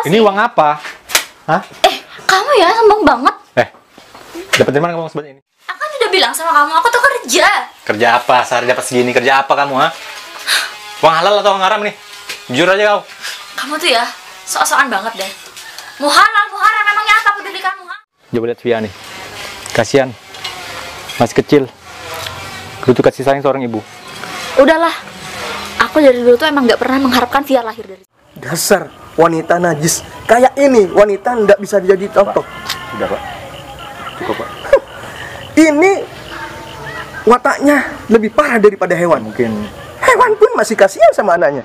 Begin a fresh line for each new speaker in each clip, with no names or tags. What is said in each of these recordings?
Ini uang apa? Hah?
Kamu ya sombong banget.
Dapat dari mana kamu sebanyak ini?
Aku kan udah bilang sama kamu, aku tuh kerja.
Kerja apa? Sehari dapat segini. Kerja apa kamu, ha? Uang halal atau uang haram nih? Jujur aja kau.
Kamu tuh ya, sok-sokan banget deh. Mau halal, mau haram, memangnya apa peduli kamu, ha?
Coba lihat Via nih. Kasihan. Masih kecil. Butuh kasih sayang seorang ibu.
Udahlah. Aku dari dulu tuh emang gak pernah mengharapkan Via lahir dari.
Dasar wanita najis. Kayak ini wanita nggak bisa jadi contoh.
Udah, Pak. Cukup, Pak.
Ini wataknya lebih parah daripada hewan.
Mungkin
Hewan pun masih kasihan sama anaknya.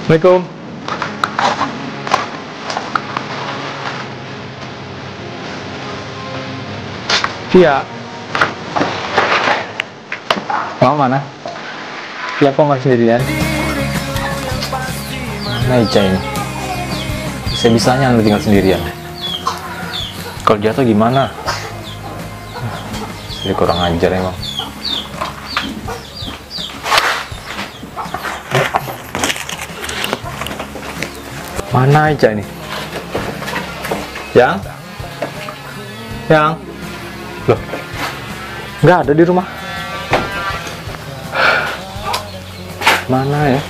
Assalamualaikum. Via. Kamu mana? Via, kok nggak sendirian? Mana Ica ini? Bisa-bisanya lu tinggal sendirian. Kalau jatuh gimana? Jadi kurang ajar emang. Mana Ica ini? Yang? Loh, nggak ada di rumah. Mana ya?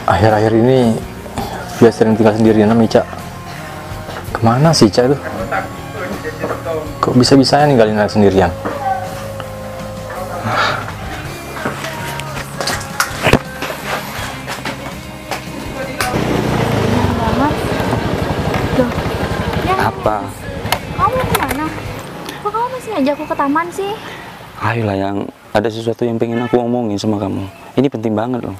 Akhir-akhir ini dia sering tinggal sendirian sama Ica. Kemana sih Ica itu? Kok bisa-bisanya ninggalin anak sendirian?
Apa?
Kamu kemana? Kok kamu masih ngajak aku ke taman sih?
Ayolah, yang ada sesuatu yang pengen aku omongin sama kamu. Ini penting banget loh.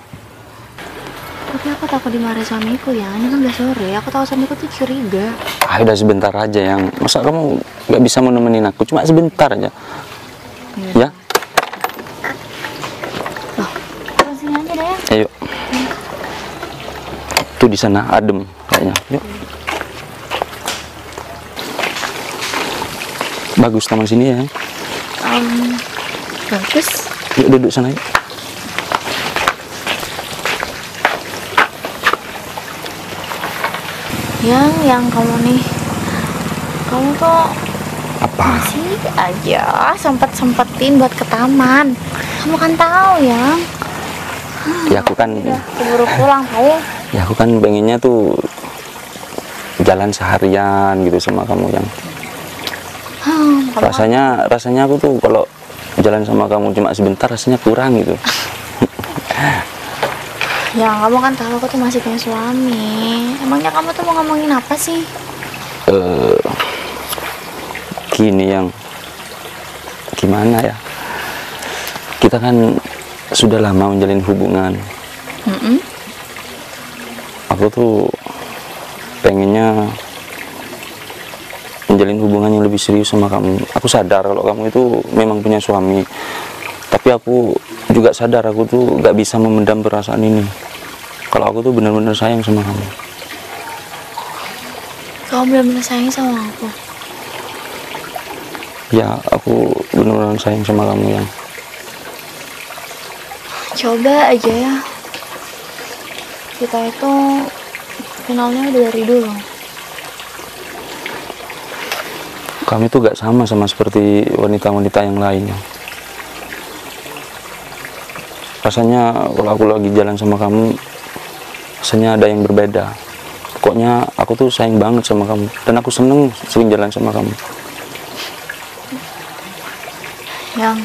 Tapi aku takut dimarahin suamiku ya. Ini kan udah sore. Aku tahu suamiku tuh curiga.
Ayo udah sebentar aja, yang masa kamu nggak bisa mau nemenin aku? Cuma sebentar aja. Ya?
Loh, turun sini aja deh ya.
Ayo. Tuh di sana adem kayaknya. Yuk. Bagus taman sini ya.
Bagus.
Yuk duduk sana yuk.
Yang kamu nih, kamu tuh
Apa?
masih aja sempet-sempetin buat ke taman. Kamu kan tahu ya.
Ya aku kan,
Udah keburu pulang tahu.
ya aku kan pengennya tuh jalan seharian gitu sama kamu yang. Rasanya aku tuh kalau jalan sama kamu cuma sebentar rasanya kurang gitu.
Ya kamu kan tahu aku tuh masih punya suami. Emangnya kamu tuh mau ngomongin apa sih?
Gini yang gimana ya? Kita kan sudah lama menjalin hubungan. Aku tuh pengennya menjalin hubungan yang lebih serius sama kamu. Aku sadar kalau kamu itu memang punya suami, tapi aku juga sadar aku tuh gak bisa memendam perasaan ini. Kalau aku tuh benar-benar sayang sama kamu.
Kamu benar-benar sayang sama aku.
Ya, aku benar-benar sayang sama kamu yang.
Coba aja ya. Kita itu kenalnya udah dari dulu.
Kamu itu gak sama seperti wanita-wanita yang lainnya. Rasanya kalau aku lagi jalan sama kamu, rasanya ada yang berbeda. Pokoknya aku tuh sayang banget sama kamu, dan aku seneng sering jalan sama kamu.
Yang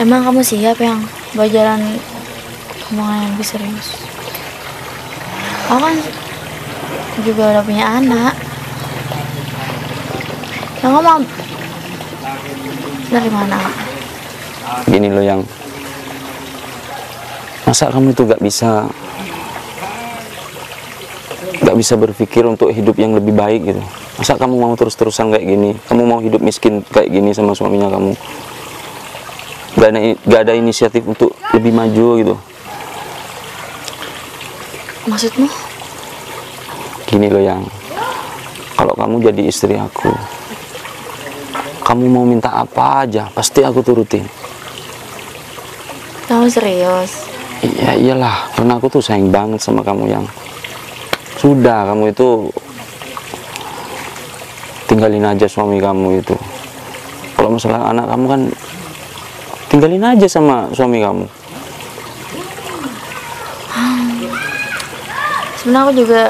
emang kamu siap yang buat jalan hubungan yang lebih serius? Aku kan juga udah punya anak. Yang ngomong dari mana?
Gini loh yang, masa kamu itu gak bisa berpikir untuk hidup yang lebih baik gitu? Masa kamu mau terus-terusan kayak gini? Kamu mau hidup miskin kayak gini sama suaminya kamu? Gak ada inisiatif untuk lebih maju gitu?
Maksudmu?
Gini loh yang, kalau kamu jadi istri aku, kamu mau minta apa aja pasti aku turutin.
Kamu serius?
Iya iyalah, karena aku tuh sayang banget sama kamu yang. Sudah, kamu itu tinggalin aja suami kamu itu. Kalau masalah anak kamu kan tinggalin aja sama suami kamu.
Sebenarnya aku juga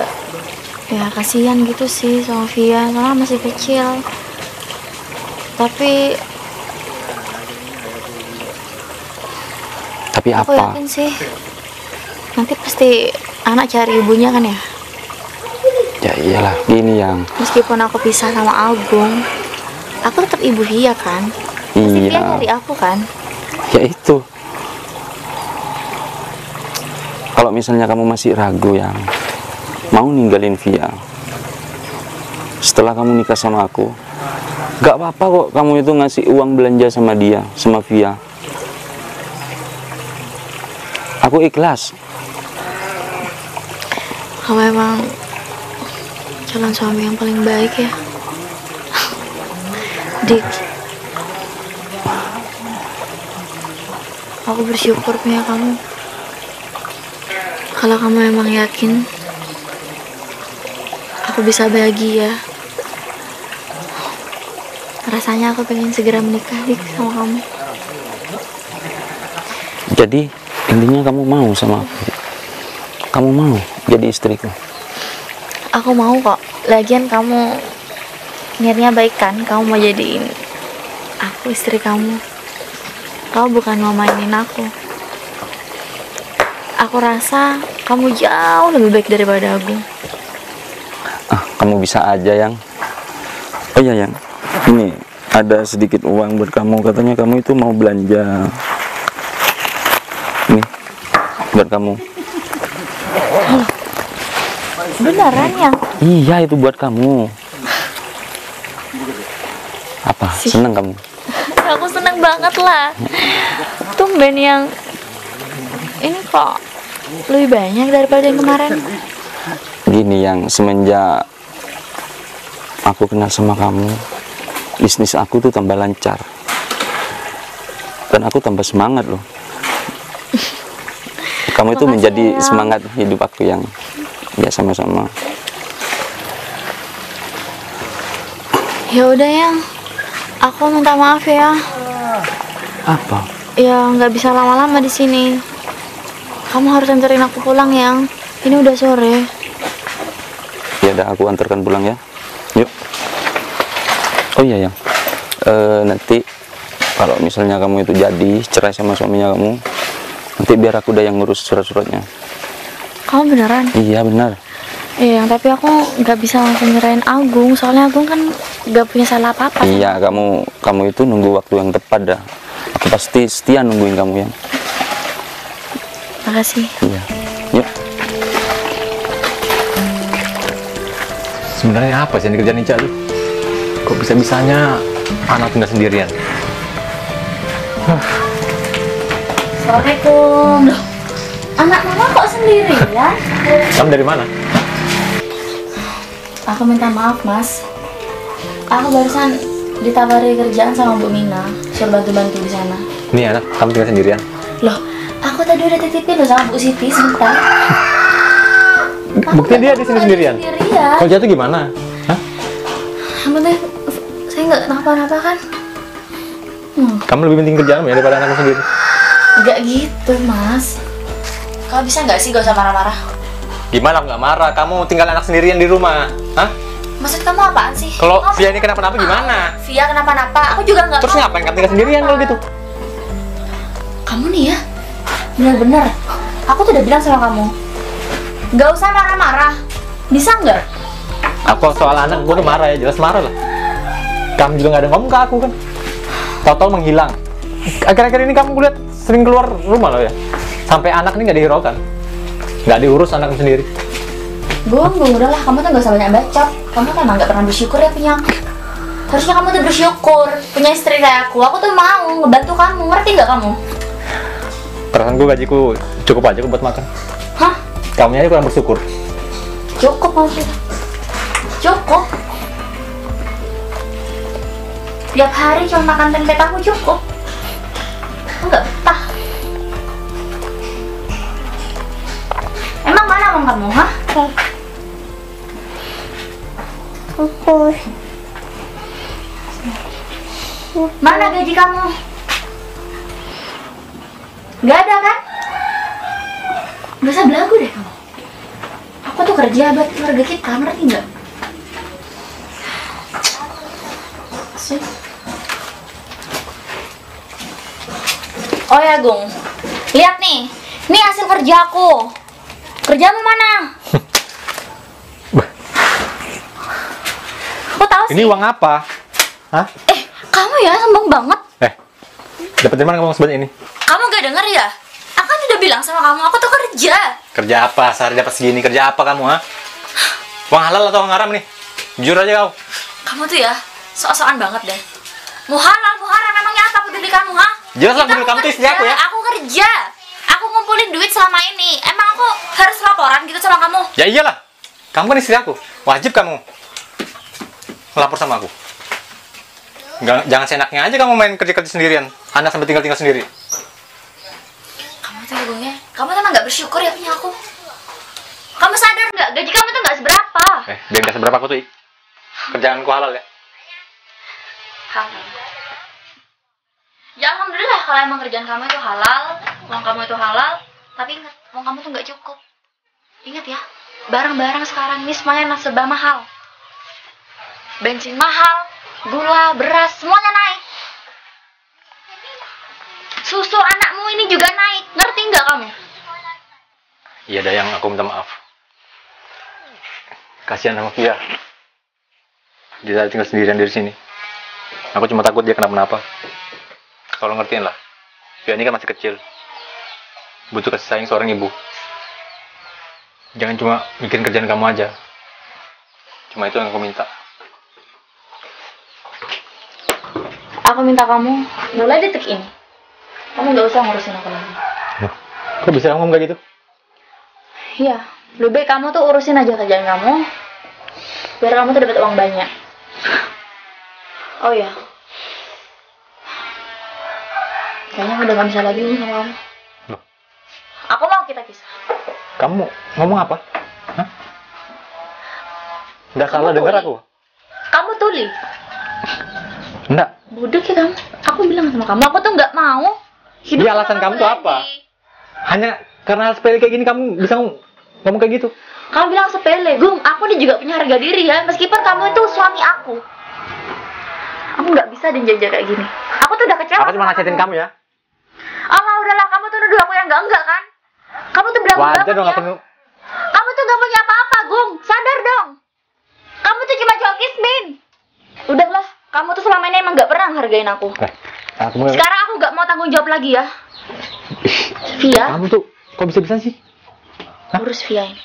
ya kasihan gitu sih sama Via, karena masih kecil. Tapi aku
apa?
yakin sih nanti pasti anak cari ibunya kan ya.
Ya iyalah, gini yang.
Meskipun aku pisah sama Agung, aku tetap ibu Via kan. Pasti Via
Iya.
nyari aku kan.
Ya itu. Kalau misalnya kamu masih ragu yang mau ninggalin Via setelah kamu nikah sama aku, gak apa-apa kok kamu itu ngasih uang belanja sama dia, sama Via. Aku ikhlas.
Kamu emang calon suami yang paling baik ya, Dik. Aku bersyukur punya kamu. Kalau kamu emang yakin aku bisa bahagia, rasanya aku pengen segera menikah, Dik, sama kamu.
Jadi intinya kamu mau sama aku? Kamu mau jadi istriku?
Aku mau kok. Lagian kamu niatnya baik kan? Kamu mau jadiin aku istri kamu. Kamu bukan mau mainin aku. Aku rasa kamu jauh lebih baik daripada aku.
Kamu bisa aja yang. Oh iya yang, ini ada sedikit uang buat kamu. Katanya kamu itu mau belanja. Nih buat kamu.
Beneran yang?
Iya, itu buat kamu. Apa? Seneng kamu?
Aku seneng banget lah. Tumben yang ini kok lebih banyak daripada yang kemarin.
Gini yang, semenjak aku kenal sama kamu, bisnis aku tuh tambah lancar. Dan aku tambah semangat loh. Kamu itu menjadi semangat hidup aku yang. Ya sama-sama.
Ya udah yang, aku minta maaf ya.
Apa?
Ya nggak bisa lama-lama di sini. Kamu harus anterin aku pulang yang. Ini udah sore.
Ya udah, aku antarkan pulang ya. Yuk. Oh iya yang, nanti kalau misalnya kamu itu jadi cerai sama suaminya kamu, nanti biar aku udah yang ngurus surat-suratnya.
Kamu beneran?
Iya benar.
Iya, tapi aku nggak bisa langsung nyerahin Agung, soalnya Agung kan nggak punya salah apa-apa.
Iya, kamu itu nunggu waktu yang tepat dah. Aku pasti setia nungguin kamu yang.
Makasih.
Iya. Yuk.
Sebenarnya apa sih yang dikerjain Ica tuh? Kok bisa-bisanya anak tinggal sendirian?
Assalamualaikum. Loh, anak mama kok sendiri ya?
Kamu dari mana?
Aku minta maaf mas. Aku barusan ditawari kerjaan sama Bu Mina, suruh bantu-bantu di sana.
Nih anak, kamu tinggal sendirian?
Loh, aku Aku tadi udah titipin loh sama Bu Siti sebentar.
Buktinya dia di sini sendirian.
Sendirian.
Kalau jatuh gimana? Hah?
Yang penting saya nggak kenapa-napa kan?
Kamu lebih penting kerjaan ya daripada anakmu sendiri.
Nggak gitu, Mas. Kau bisa nggak sih gak usah marah-marah?
Gimana nggak marah? Kamu tinggal anak sendirian di rumah. Hah?
Maksud kamu apaan sih?
Kalau Via ini kenapa-napa gimana?
Via kenapa-napa? Aku juga nggak.
Terus
mau.
ngapain kamu tinggal sendirian kalau gitu?
Kamu nih ya, bener-bener. Aku tuh udah bilang sama kamu, nggak usah marah-marah. Bisa nggak?
Aku soal anak gue udah marah ya, jelas marah lah. Kamu juga nggak ada ngomong ke aku kan? Tahu-tahu menghilang. Akhir-akhir ini kamu lihat sering keluar rumah loh ya. Sampai anak ini nggak dihiraukan, nggak diurus anakmu sendiri.
Gung, udahlah, kamu tuh gak usah banyak bacot. Kamu tuh emang gak pernah bersyukur ya punya aku. Harusnya kamu tuh bersyukur punya istri kayak aku. Aku tuh mau ngebantu kamu, ngerti gak kamu?
Perasaan gue gajiku cukup aja buat makan.
Hah?
Kamu aja kurang bersyukur.
Cukup maksudnya? Cukup? Tiap hari cuma makan tempe tahu cukup? Aku gak betah. Emang mana emang kamu, hah? Mana gaji kamu? Gak ada kan? Gak usah belagu deh kamu. Aku tuh kerja buat keluarga kita, ngerti nggak? Sih. Oh ya Gung, lihat nih, ini hasil kerja aku. Kerjamu mana? Aku tahu sih.
Ini uang apa? Hah?
Kamu ya sombong banget.
Dapat dari mana kamu sebanyak ini?
Kamu gak denger ya? Aku kan udah bilang sama kamu, aku tuh kerja.
Kerja apa? Sehari dapat segini. Kerja apa kamu, ha? Uang halal atau uang haram nih? Jujur aja kau.
Kamu tuh ya, sok-sokan banget deh. Mau halal, mau haram, memangnya apa peduli kamu, ha?
Jelas lah peduli kamu tuh istri aku ya.
Aku kerja. Aku ngumpulin duit selama ini. Emang aku harus laporan gitu sama kamu?
Ya iyalah. Kamu kan istri aku. Wajib kamu lapor sama aku. Jangan seenaknya aja kamu main kerja-kerja sendirian. Anak sampai tinggal sendiri.
Kamu tuh ya, kamu tuh emang gak bersyukur ya punya aku. Kamu sadar nggak? Gaji kamu tuh nggak seberapa.
Biar gak seberapa aku tuh, kerjaanku halal ya.
Halal. Ya alhamdulillah kalau emang kerjaan kamu itu halal, uang kamu itu halal. Tapi ingat, uang kamu tuh nggak cukup. Ingat ya, barang-barang sekarang ini semuanya serba mahal. Bensin mahal, gula, beras, semuanya naik. Susu anakmu ini juga naik, ngerti nggak kamu?
Iya Dayang, aku minta maaf. Kasihan sama Via. Dia tinggal sendirian di sini. Aku cuma takut dia kenapa-napa. Kalau ngertiin lah, Via ini kan masih kecil. Butuh kasih sayang seorang ibu. Jangan cuma mikirin kerjaan kamu aja. Cuma itu yang aku minta.
Aku minta kamu, mulai detik ini, kamu nggak usah ngurusin aku lagi.
Loh, kok bisa kamu ngomong kayak gitu?
Iya, lebih baik kamu tuh urusin aja kerjaan kamu, biar kamu tuh dapat uang banyak. Oh ya, kayaknya udah gak bisa lagi nih sama kamu.
Loh.
Aku mau kita pisah.
Kamu ngomong apa? Hah? Nggak salah dengar aku?
Kamu tuli.
Enggak.
Bodoh ya kamu. Aku bilang sama kamu, aku tuh nggak mau hidup.
Iya, alasan kamu tuh
lagi.
apa? Hanya karena hal sepele kayak gini kamu bisa ngomong kayak gitu?
Kamu bilang sepele, Gung. Aku nih juga punya harga diri ya. Meskipun kamu itu suami aku. Aku nggak bisa dijajah kayak gini. Aku tuh udah kecewa.
Aku cuma nasihatin kamu ya.
Allah udahlah, kamu tuh nuduh aku yang enggak kan? Kamu tuh bilang
Wajar dong
ya.
aku
Kamu tuh gak punya apa-apa, Gung. Sadar dong. Kamu tuh cuma cowok kismin. Udahlah, kamu tuh selama ini emang gak pernah ngehargain aku. Sekarang aku gak mau tanggung jawab lagi ya. Via.
Kamu tuh kok bisa-bisa sih? Hah?
Urus Via ini.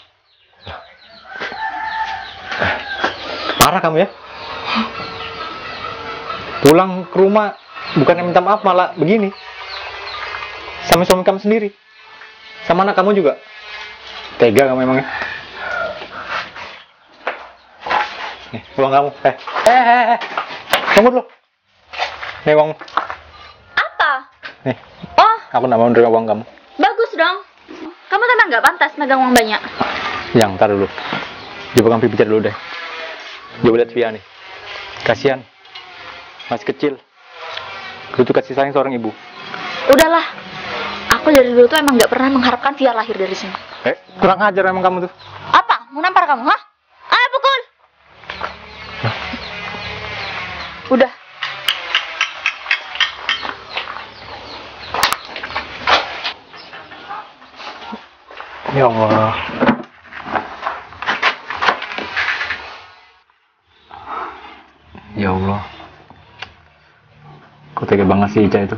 Marah kamu ya? Pulang ke rumah bukannya minta maaf malah begini. Sama suami kamu sendiri. Sama anak kamu juga. Tega kamu emangnya. Nih, uang kamu. Tunggu dulu. Nih uang.
Apa?
Nih,
Oh,
aku nggak mau nerima uang kamu.
bagus dong. Kamu tuh emang nggak pantas megang uang banyak.
Yang, ntar dulu. Coba kamu bicara dulu deh. Coba lihat Via nih. Kasihan. Masih kecil. Butuh kasih sayang seorang ibu.
Udahlah. Aku dari dulu tuh emang nggak pernah mengharapkan Via lahir dari sini.
Kurang ajar emang kamu tuh.
Apa? Mau nampar kamu, hah? Ayo pukul. Udah.
Ya Allah. Ya Allah. Kok tega banget sih Ica itu.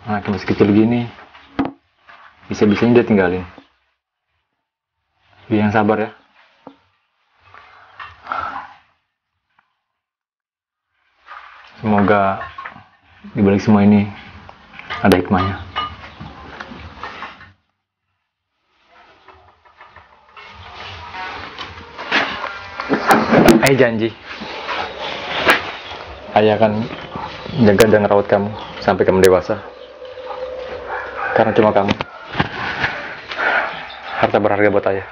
Anaknya masih kecil gini. Bisa-bisanya dia tinggalin. Dia yang sabar ya. Semoga di balik semua ini ada hikmahnya. Ayah janji, ayah akan jaga dan rawat kamu sampai kamu dewasa. Karena cuma kamu harta berharga buat ayah.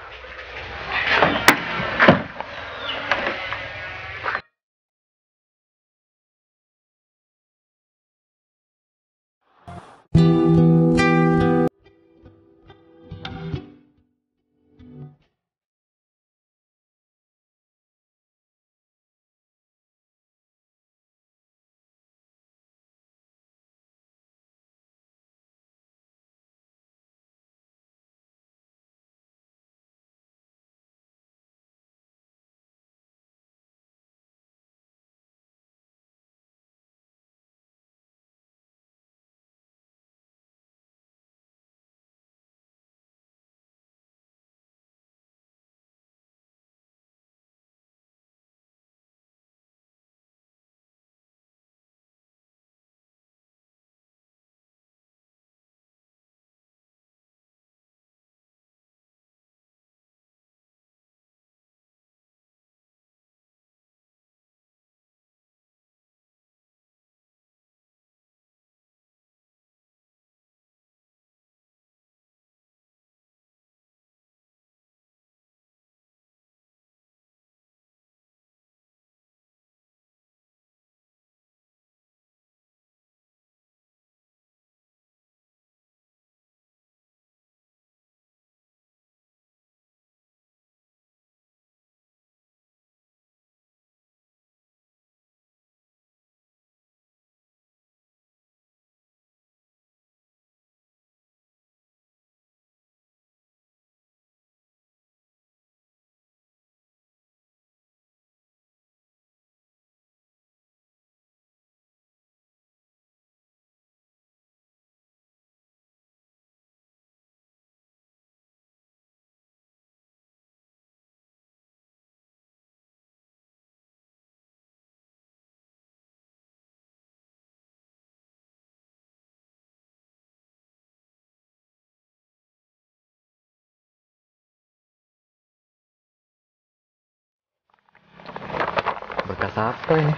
Bekas apa ini?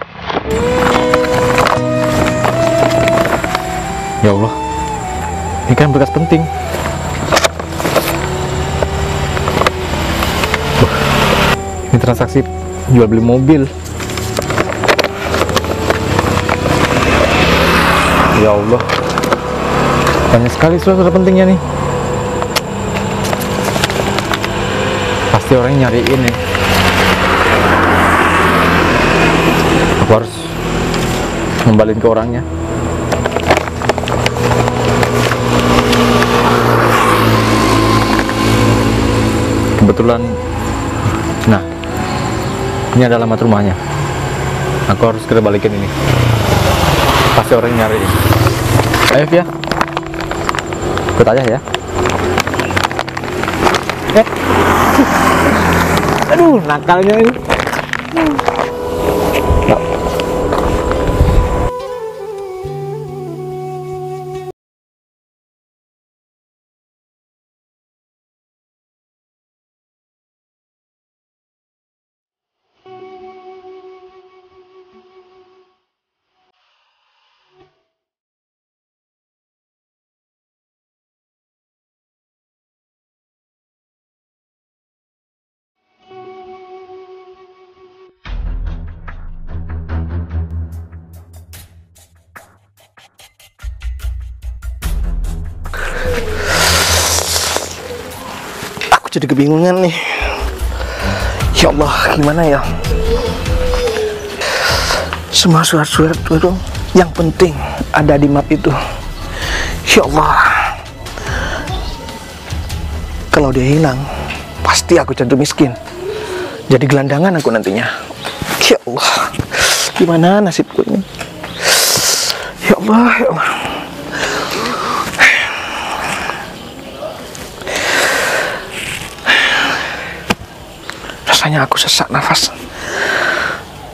Ya Allah, ini kan bekas penting. Ini transaksi jual beli mobil. Ya Allah, banyak sekali surat-surat pentingnya nih. Pasti orang nyariin nih. Aku harus ngembalin ke orangnya. Kebetulan, nah, ini adalah alamat rumahnya. Aku harus segera balikin ini. Pasti orang nyariin. Ayo ya, ikut aja ya. Aduh, nakalnya ini.
jadi kebingungan nih. Ya Allah, gimana ya? Semua surat-surat itu yang penting ada di map itu. Ya Allah, kalau dia hilang, pasti aku jatuh miskin. Jadi gelandangan aku nantinya. Ya Allah, gimana nasibku ini? Ya Allah, ya Allah. Rasanya aku sesak nafas.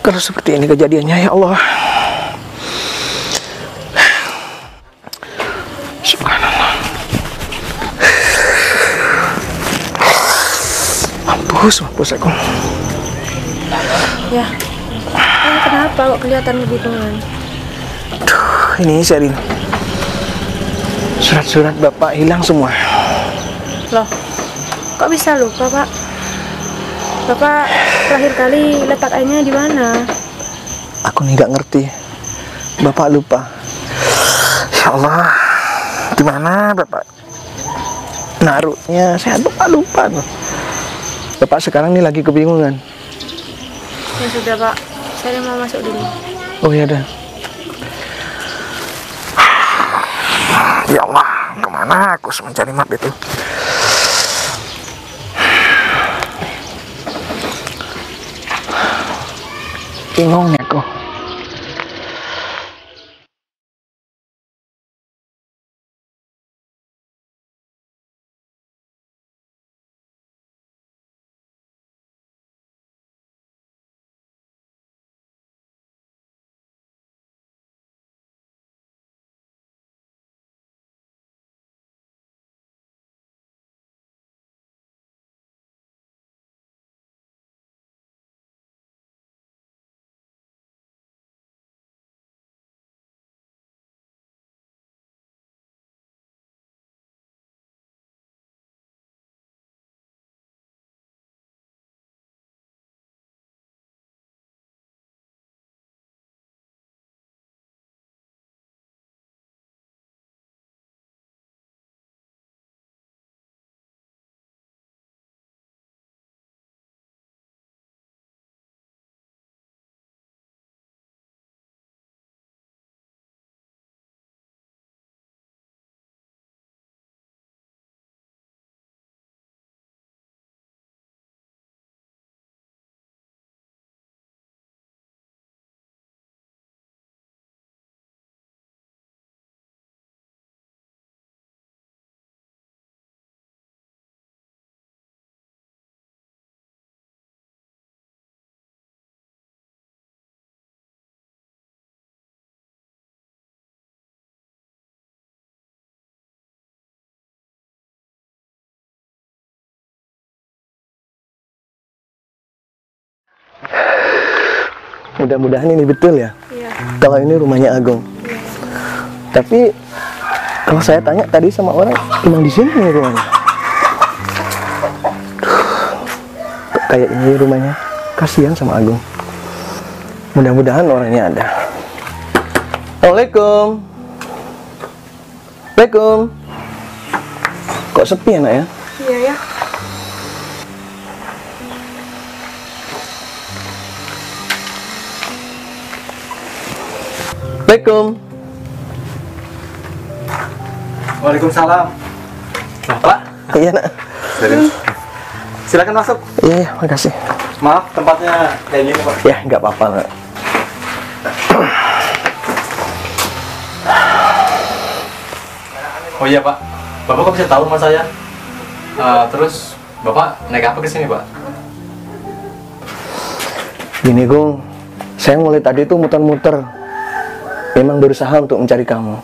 Kalau seperti ini kejadiannya, ya Allah. Subhanallah. Mampus aku.
Ya, kenapa kok kelihatan kebingungan?
Duh, ini Sherin. Surat-surat Bapak hilang semua.
Loh, kok bisa lupa, Pak? Bapak terakhir kali letaknya di mana?
Aku nih nggak ngerti. Bapak lupa. Ya Allah, di mana Bapak naruhnya? Saya lupa. Bapak sekarang ini lagi kebingungan.
Ya sudah, Pak. Saya mau masuk dulu.
Oh ya dah. Ya Allah, kemana aku harus mencari map itu? Bingung nih aku. Mudah-mudahan ini betul ya.
Iya.
Kalau ini rumahnya Agung. Tapi kalau saya tanya tadi sama orang, emang di sini nih rumahnya. Kok kayak ini rumahnya. Kasihan sama Agung. Mudah-mudahan orangnya ada. Assalamualaikum. Waalaikumsalam. Kok sepi anak ya?
Iya ya.
Assalamualaikum.
Waalaikumsalam. Pak,
Iya nak.
silakan masuk.
Iya, makasih.
Maaf, tempatnya kayak gini, Pak.
Ya, nggak apa-apa nak.
Oh iya, Pak. Bapak kok bisa tahu rumah saya? Terus Bapak naik apa ke sini, Pak?
Gini Gung, saya mulai tadi tuh muter-muter, memang berusaha untuk mencari kamu.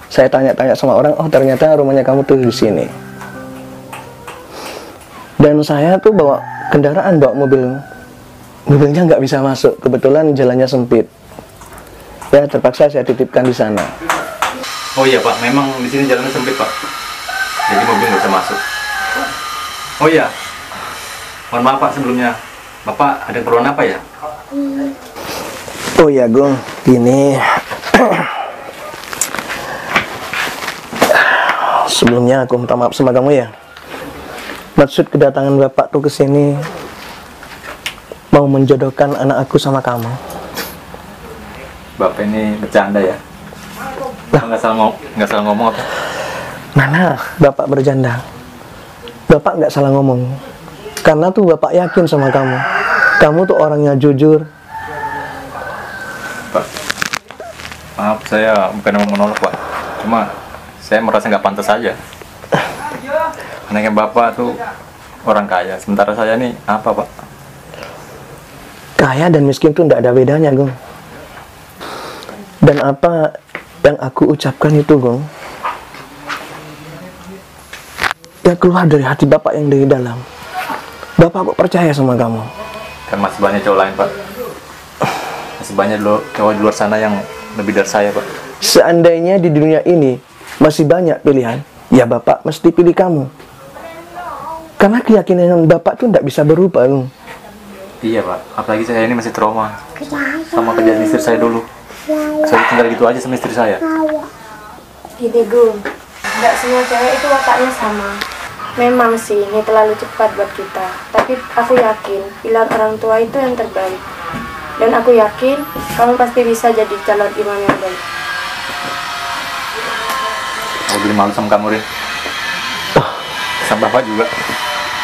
Saya tanya-tanya sama orang, oh ternyata rumahnya kamu tuh di sini. Dan saya tuh bawa kendaraan, bawa mobilnya nggak bisa masuk, kebetulan jalannya sempit. Ya terpaksa saya titipkan di sana.
Oh iya, Pak. Memang di sini jalannya sempit, Pak. Jadi mobil nggak bisa masuk. Oh iya. Mohon maaf, Pak, sebelumnya. Bapak ada keperluan apa ya?
Oh ya Gung, gini. Sebelumnya aku minta maaf sama kamu ya. Maksud kedatangan Bapak tuh ke sini mau menjodohkan anak aku sama kamu.
Bapak ini bercanda ya? Nggak salah ngomong apa?
Mana Bapak bercanda? Bapak nggak salah ngomong. Karena tuh Bapak yakin sama kamu. Kamu tuh orangnya jujur.
Pak, maaf saya bukan mau menolak Pak. Cuma saya merasa nggak pantas aja. Anaknya Bapak tuh orang kaya, sementara saya nih apa Pak?
Kaya dan miskin tuh nggak ada bedanya, Gong. Dan apa yang aku ucapkan itu, Gong, ya keluar dari hati Bapak yang dari dalam. Bapak kok percaya sama kamu.
Kan masih banyak cowok lain Pak. Masih banyak cowok di luar sana yang lebih dari saya Pak.
Seandainya di dunia ini masih banyak pilihan, ya Bapak mesti pilih kamu. Karena keyakinan Bapak tuh tidak bisa berubah, Gong.
Iya Pak, apalagi saya ini masih trauma sama kejadian istri saya dulu. Saya tinggal gitu aja sama istri saya.
Gini Gung, nggak semua cewek itu wataknya sama. Memang sih ini terlalu cepat buat kita, tapi aku yakin pilihan orang tua itu yang terbaik. Dan aku yakin kamu pasti bisa jadi calon imam yang baik.
Aku jadi malu sama kamu, Rin. Sama Bapak juga.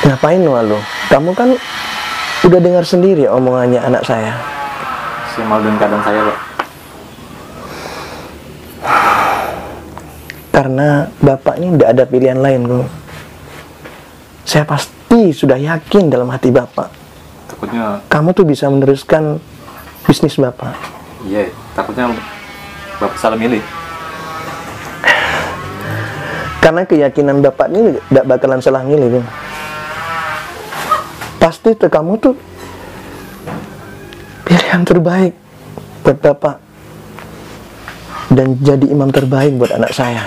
Ngapain malu? Kamu kan udah dengar sendiri omongannya anak saya.
Saya malu dengan keadaan saya, Pak.
Karena Bapak ini tidak ada pilihan lain, Gong. Saya pasti sudah yakin dalam hati Bapak.
Takutnya...
Kamu tuh bisa meneruskan bisnis Bapak.
Iya, takutnya Bapak salah milih.
Karena keyakinan Bapak ini tidak bakalan salah milih, Gong. Pasti tuh kamu tuh pilihan terbaik buat Bapak. Dan jadi imam terbaik buat anak saya.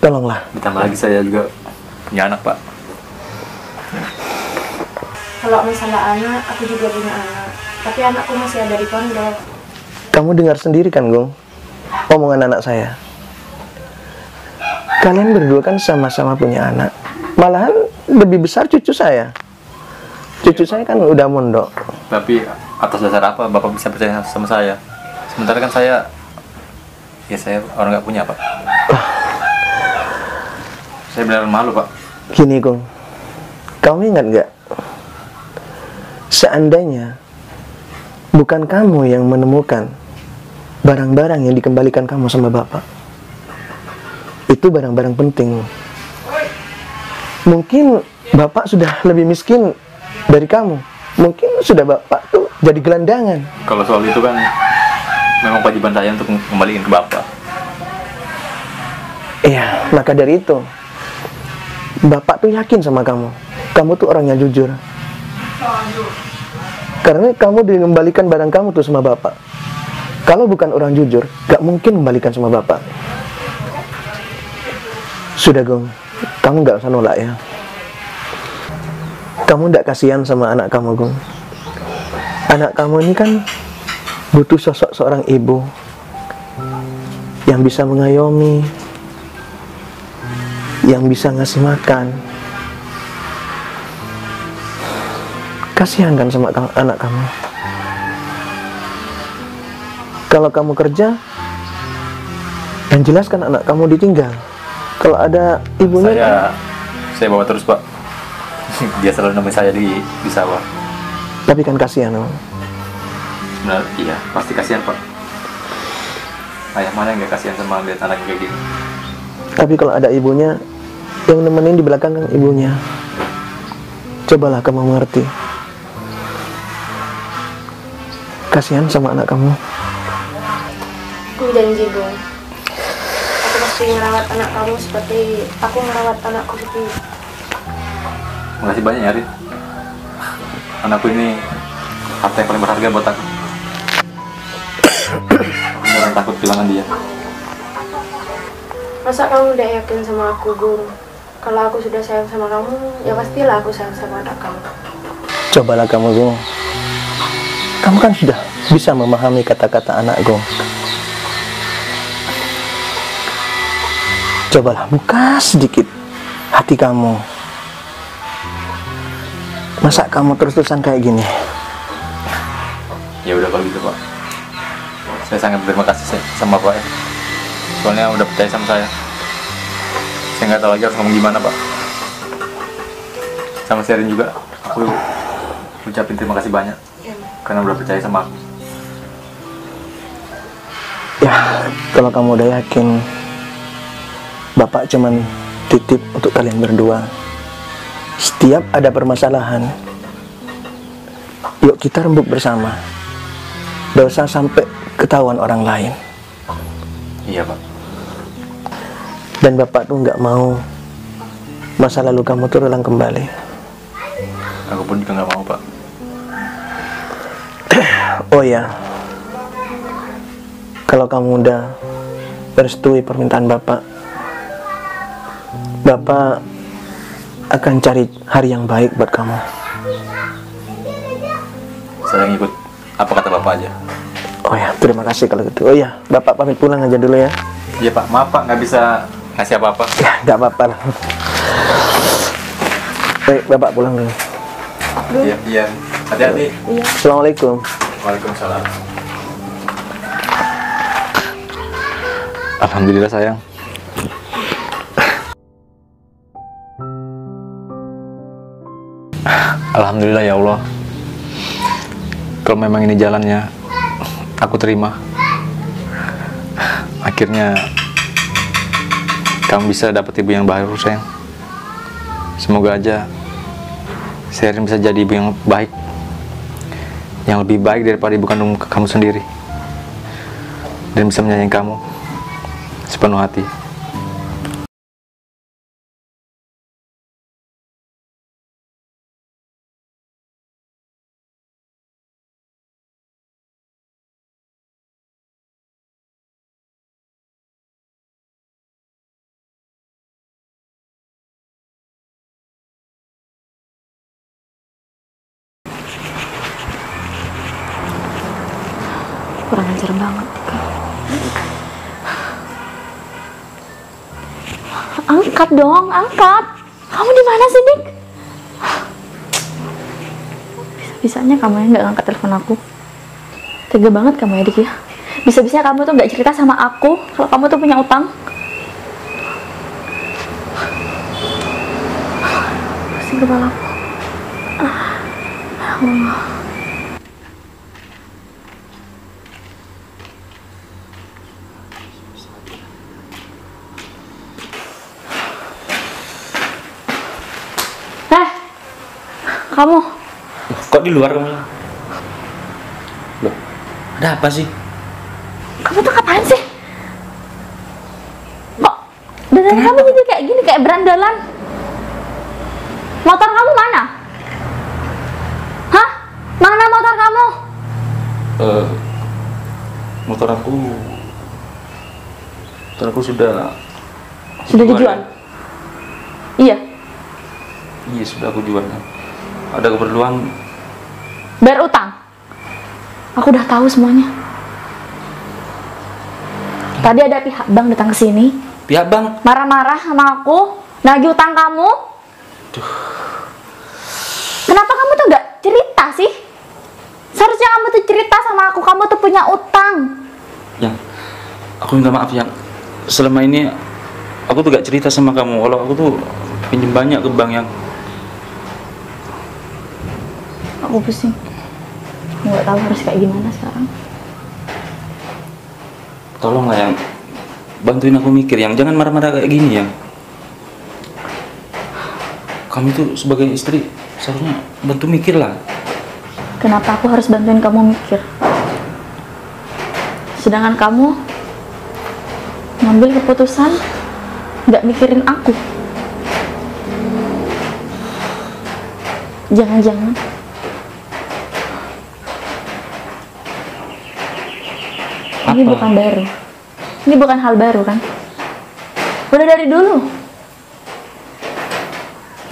Tolonglah.
Ditambah lagi saya juga punya anak, Pak.
Kalau masalah anak, aku juga punya anak. Tapi anakku masih ada di pondok.
Kamu dengar sendiri kan, Gong, omongan anak saya. Kalian berdua kan sama-sama punya anak. Malahan lebih besar cucu saya. Cucu saya kan udah mondok.
Tapi atas dasar apa Bapak bisa percaya sama saya? Sementara kan saya orang nggak punya, Pak. Saya benar malu, Pak.
Gini, Gong, kamu ingat nggak? Seandainya bukan kamu yang menemukan barang-barang yang dikembalikan kamu sama Bapak, itu barang-barang penting, mungkin Bapak sudah lebih miskin dari kamu. Mungkin sudah Bapak tuh jadi gelandangan.
Kalau soal itu kan memang kewajiban saya untuk kembaliin ke Bapak.
Iya, maka dari itu Bapak tuh yakin sama kamu. Kamu tuh orangnya jujur. Karena kamu dikembalikan barang kamu tuh sama Bapak. Kalau bukan orang jujur, gak mungkin kembalikan sama Bapak. Sudah, Gong, kamu gak usah nolak ya. Kamu gak kasihan sama anak kamu, Gong. Anak kamu ini kan butuh sosok seorang ibu yang bisa mengayomi, yang bisa ngasih makan. Kasihan kan sama anak kamu. Kalau kamu kerja, yang jelas kan anak kamu ditinggal. Kalau ada ibunya,
saya bawa terus, Pak. Dia selalu nemenin saya di sawah.
Tapi kan kasihan, Om.
Sebenarnya iya, pasti kasihan, Pak. Ayah mana yang gak kasihan sama lihat anaknya kayak gini?
Tapi kalau ada ibunya, yang nemenin di belakang kan ibunya. Cobalah kamu mengerti. Kasihan sama anak kamu.
Aku janji, Gong. Aku pasti merawat anak kamu seperti aku merawat anakku sendiri.
Makasih banyak ya, Rin. Anakku ini harta yang paling berharga buat aku. Aku jangan takut kehilangan dia.
Masa kamu udah yakin sama aku, Gung? Kalau aku sudah sayang sama kamu, ya pastilah aku sayang sama anak kamu.
Cobalah kamu, Gong. Kamu kan sudah bisa memahami kata-kata anak, Gong. Cobalah buka sedikit hati kamu. Masa kamu terus-terusan kayak gini?
Ya udah kalau gitu Pak. Saya sangat berterima kasih sama Pak ya. Soalnya udah percaya sama saya. Saya nggak tahu lagi harus ngomong gimana Pak. Sama Sherin juga, aku ucapin terima kasih banyak karena udah percaya sama aku.
Ya, kalau kamu udah yakin, Bapak cuman titip untuk kalian berdua. Setiap ada permasalahan, yuk kita rembuk bersama. Gak usah sampai ketahuan orang lain.
Iya Pak.
Dan Bapak tuh nggak mau masa lalu kamu tuh ulang kembali.
Aku pun juga nggak mau Pak.
Oh ya, kalau kamu udah merestui permintaan Bapak, Bapak akan cari hari yang baik buat kamu.
Saya ngikut apa kata Bapak aja.
Oh ya, terima kasih kalau gitu. Oh ya, Bapak pamit pulang aja dulu ya.
Iya Pak, maaf Pak nggak bisa ngasih apa-apa.
Ya, nggak apa-apa lah. Baik, Bapak pulang dulu.
Iya, iya. Hati-hati.
Assalamualaikum.
Waalaikumsalam. Alhamdulillah sayang. Alhamdulillah ya Allah. Kalau memang ini jalannya, aku terima. Akhirnya kamu bisa dapat ibu yang baru sayang. Semoga aja Sherin bisa jadi ibu yang baik, yang lebih baik daripada ibu kandung kamu sendiri, dan bisa menyayangi kamu sepenuh hati.
Kurang ajar banget. Angkat dong, angkat. Kamu di mana sih, Dik? Bisa-bisanya kamu yang nggak ngangkat telepon aku. Tega banget kamu ya, Dik ya. Bisa-bisanya kamu tuh nggak cerita sama aku kalau kamu tuh punya utang. Pusing kepala aku. Allah. Kamu
Kok di luar kamu? Loh, ada apa sih?
tuh kapan sih? Kok dandan kamu jadi kayak gini, kayak berandalan? Motor kamu mana? Hah? Mana motor kamu?
Motor aku sudah
Dijual? Iya.
Iya, sudah aku jual. Ada keperluan
Bayar utang? Aku udah tahu semuanya. Tadi ada pihak bank datang ke sini.
pihak bank.
Marah-marah sama aku, nagih utang kamu. Kenapa kamu tuh nggak cerita sih? Seharusnya kamu tuh cerita sama aku, kamu tuh punya utang.
Yang aku minta maaf yang selama ini aku tuh gak cerita sama kamu kalau aku tuh pinjam banyak ke bank yang.
Aku pusing. Nggak tahu harus kayak gimana sekarang.
Tolonglah yang bantuin aku mikir, yang jangan marah-marah kayak gini yang. Kamu itu sebagai istri seharusnya bantu mikir lah.
Kenapa aku harus bantuin kamu mikir? Sedangkan kamu ngambil keputusan nggak mikirin aku. Jangan-jangan ini bukan baru. Ini bukan hal baru kan? Udah dari dulu.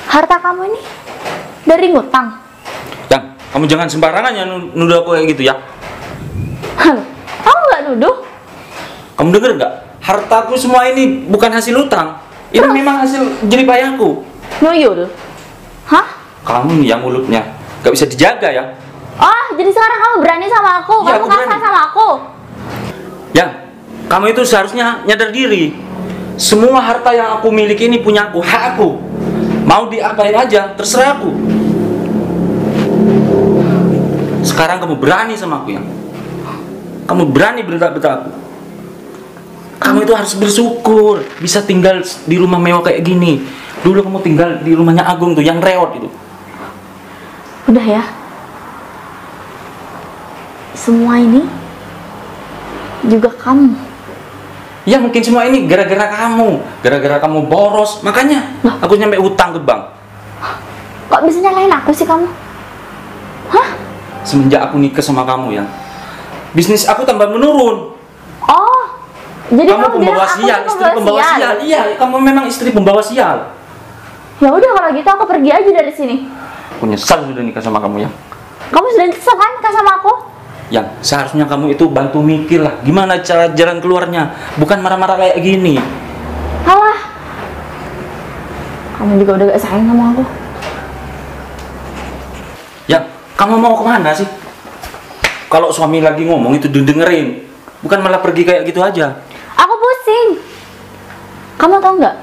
Harta kamu ini dari ngutang.
Yang kamu jangan sembarangan ya nuduh aku kayak gitu ya.
Halo, kamu nggak nuduh?
Kamu denger nggak? Hartaku semua ini bukan hasil utang. Ini
Terus?
memang hasil jerih payahku.
Nuyul? Hah?
Kamu yang mulutnya gak bisa dijaga ya.
Oh, jadi sekarang kamu berani sama aku?
Iya,
Kamu
aku
kasar
berani.
sama aku?
Yang kamu itu seharusnya nyadar diri. Semua harta yang aku miliki ini punya aku, hak aku. Mau diapain aja, terserah aku. Sekarang kamu berani sama aku, yang kamu berani bentak-bentak aku. Kamu itu harus bersyukur bisa tinggal di rumah mewah kayak gini. Dulu kamu tinggal di rumahnya Agung tuh, yang reot itu.
Udah ya. Semua ini juga kamu.
Ya mungkin semua ini gara-gara kamu boros, makanya aku nyampe utang ke bank.
Kok bisa nyalain aku sih kamu? Hah?
Semenjak aku nikah sama kamu, ya, bisnis aku tambah menurun.
Oh, jadi
Kamu
kamu bilang
pembawa
aku
sial,
tuh
istri pembawa sial. Iya, kamu memang istri pembawa sial.
Ya udah kalau gitu aku pergi aja dari sini.
Aku nyesal sudah nikah sama kamu, ya.
Kamu sudah nyesel kan nikah sama aku?
Yang seharusnya kamu itu bantu mikir lah, gimana cara jalan keluarnya, bukan marah-marah kayak gini.
Alah, kamu juga udah gak sayang sama aku.
Ya, kamu mau kemana sih? Kalau suami lagi ngomong itu didengerin, bukan malah pergi kayak gitu aja.
Aku pusing. Kamu tahu nggak?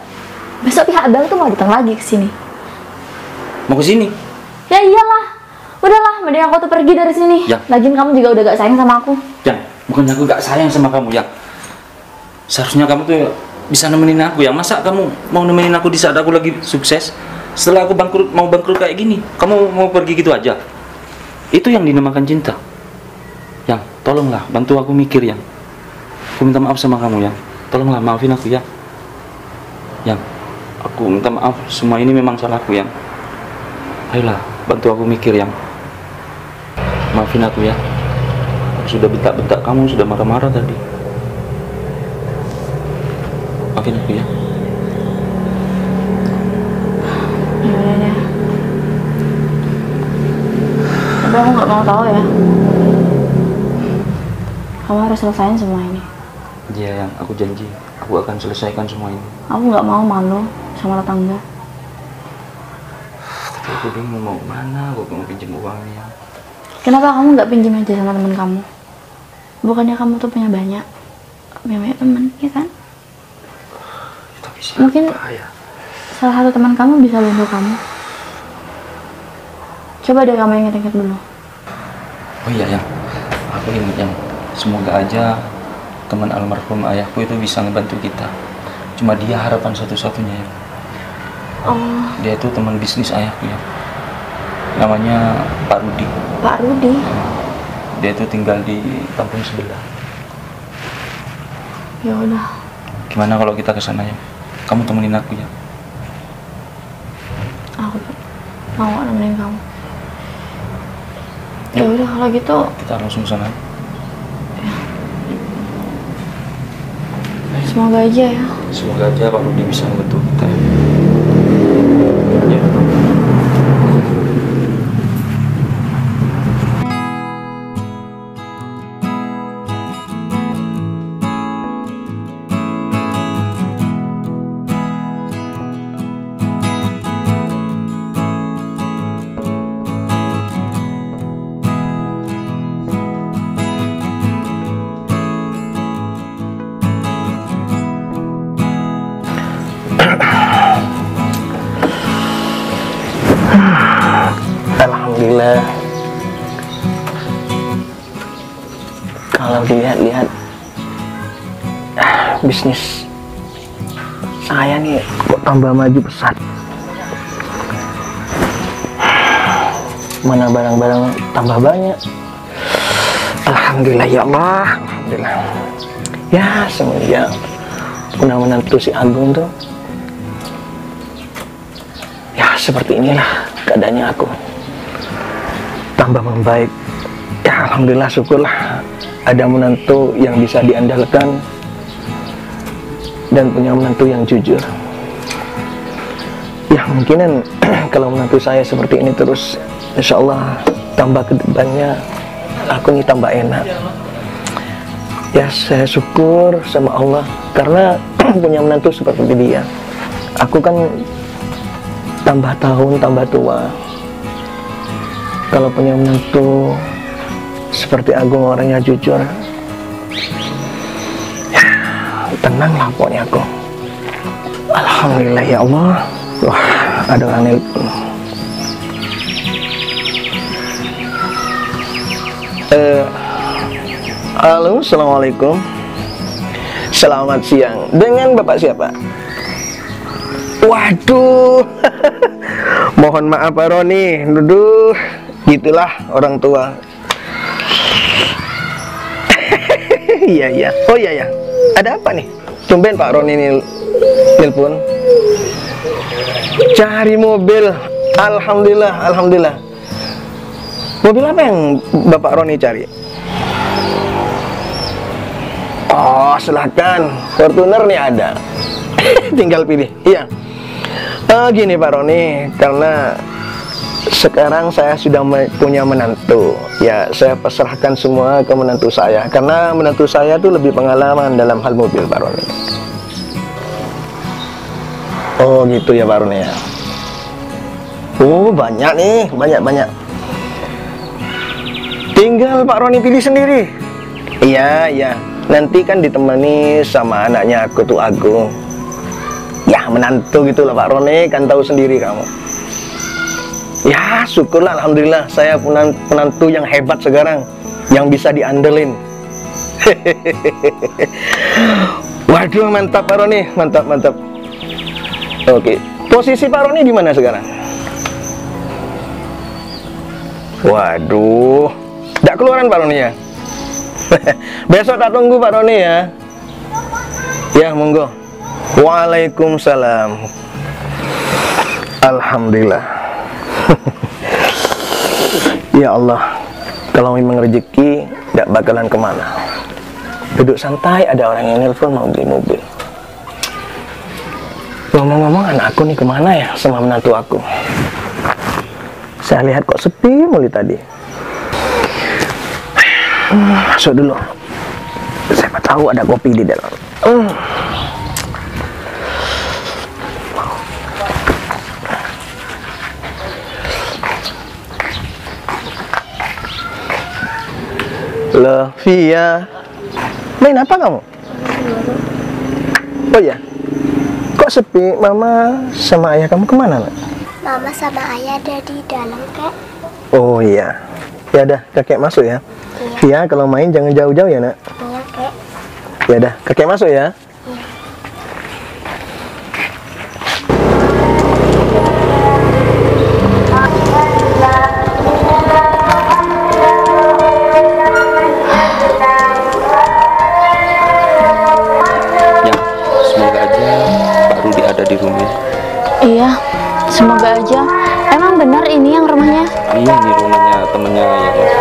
Besok pihak bank tuh mau datang lagi ke sini.
Mau ke sini?
Ya iyalah. Udahlah, mending aku tuh pergi dari sini.
Ya.
Lagian kamu juga udah gak sayang sama aku.
Yang bukannya aku gak sayang sama kamu, yang seharusnya kamu tuh bisa nemenin aku. Yang masa kamu mau nemenin aku di saat aku lagi sukses? Setelah aku mau bangkrut kayak gini, kamu mau pergi gitu aja? Itu yang dinamakan cinta. Yang tolonglah bantu aku mikir, yang aku minta maaf sama kamu, yang tolonglah maafin aku, ya. Yang aku minta maaf, semua ini memang salahku, yang ayolah bantu aku mikir, yang maafin aku, ya. Aku sudah bentak-bentak kamu, sudah marah-marah tadi. Maafin aku, ya.
Ya udah deh. Tapi aku nggak mau tahu ya. Kamu harus selesaiin semua ini.
Iya, yang aku janji aku akan selesaikan semua ini.
Aku nggak mau malu sama tetangga.
Tapi aku bingung mau mana, aku mau pinjam uangnya.
Kenapa kamu nggak pinjam aja sama teman kamu? Bukannya kamu tuh punya banyak teman, ya kan?
Tapi
Mungkin
siapa ya?
salah satu teman kamu bisa bantu kamu. Coba deh kamu ingat-ingat dulu.
Oh iya, yang aku ingat, yang semoga aja teman almarhum ayahku itu bisa ngebantu kita. Cuma dia harapan satu-satunya, ya.
Oh,
Dia itu teman bisnis ayahku, ya. Namanya Pak Rudi.
Pak Rudi.
Dia itu tinggal di kampung sebelah.
Ya udah.
Gimana kalau kita ke sana, ya? Kamu temenin aku, ya.
Aku mau nemenin kamu. Ya
Yuk.
udah kalau gitu.
Kita langsung ke sana.
Semoga aja ya.
Semoga aja Pak Rudi bisa ngebantu kita, ya. Ya.
Alhamdulillah. Kalau dilihat-lihat bisnis saya nih kok tambah maju pesat. Mana barang-barang tambah banyak. Alhamdulillah ya Allah. Alhamdulillah. Ya semenjak punya menantu si Agung tuh, ya seperti inilah keadaannya aku. Tambah membaik. Ya alhamdulillah, syukurlah ada menantu yang bisa diandalkan dan punya menantu yang jujur. Ya mungkinan kalau menantu saya seperti ini terus, insya Allah tambah ke depannya aku nih tambah enak. Ya saya syukur sama Allah karena punya menantu seperti dia. Aku kan tambah tahun tambah tua, kalau punya menantu seperti Agung, orangnya jujur. Ya, tenanglah pokoknya aku. Alhamdulillah ya Allah. Wah, ada orang nelpon. Halo, assalamualaikum. Selamat siang. Dengan Bapak siapa? Waduh. Mohon maaf Pak Roni. Duduh, gitulah orang tua. Iya iya. Oh iya ya. Ada apa nih? Tumben Pak Roni nelpon. Cari mobil. Alhamdulillah, alhamdulillah. Mobil apa yang Bapak Roni cari? Oh, silakan. Fortuner nih ada. Tinggal pilih. Iya. Gini Pak Roni, karena sekarang saya sudah punya menantu. Ya, saya pasrahkan semua ke menantu saya. Karena menantu saya tuh lebih pengalaman dalam hal mobil Pak Roni. Oh gitu ya Pak Roni ya. Oh banyak nih, banyak. Tinggal Pak Roni pilih sendiri. Iya, iya. Nanti kan ditemani sama anaknya aku tuh Agung. Ya menantu gitu lah Pak Roni, kan tahu sendiri kamu. Ya syukurlah, alhamdulillah saya punya penantu yang hebat sekarang, yang bisa diandelin. Waduh mantap Pak Roni, mantap. Oke, posisi Pak Roni di mana sekarang? Waduh, tidak keluaran Pak Roni ya? Besok tak tunggu Pak Roni ya. Ya monggo. Waalaikumsalam. Alhamdulillah. Ya Allah, kalau memang rezeki tidak bakalan kemana. Duduk santai, ada orang yang nelpon mau beli mobil. Ngomong-ngomong, anakku nih kemana ya sama menantu aku? Saya lihat kok sepi mulu tadi. Masuk dulu. Siapa tahu ada kopi di dalam. Loh, Via, main apa kamu? Oh ya, kok sepi? Mama sama ayah kamu kemana, nak?
Mama sama ayah ada di dalam, Kak.
Oh iya, ya dah, kakek masuk ya. Via, kalau main jangan jauh-jauh ya, nak.
Iya, Kak.
Ya dah, kakek masuk ya.
Iya, semoga aja. Emang benar ini yang rumahnya?
Iya, ini rumahnya temennya ya.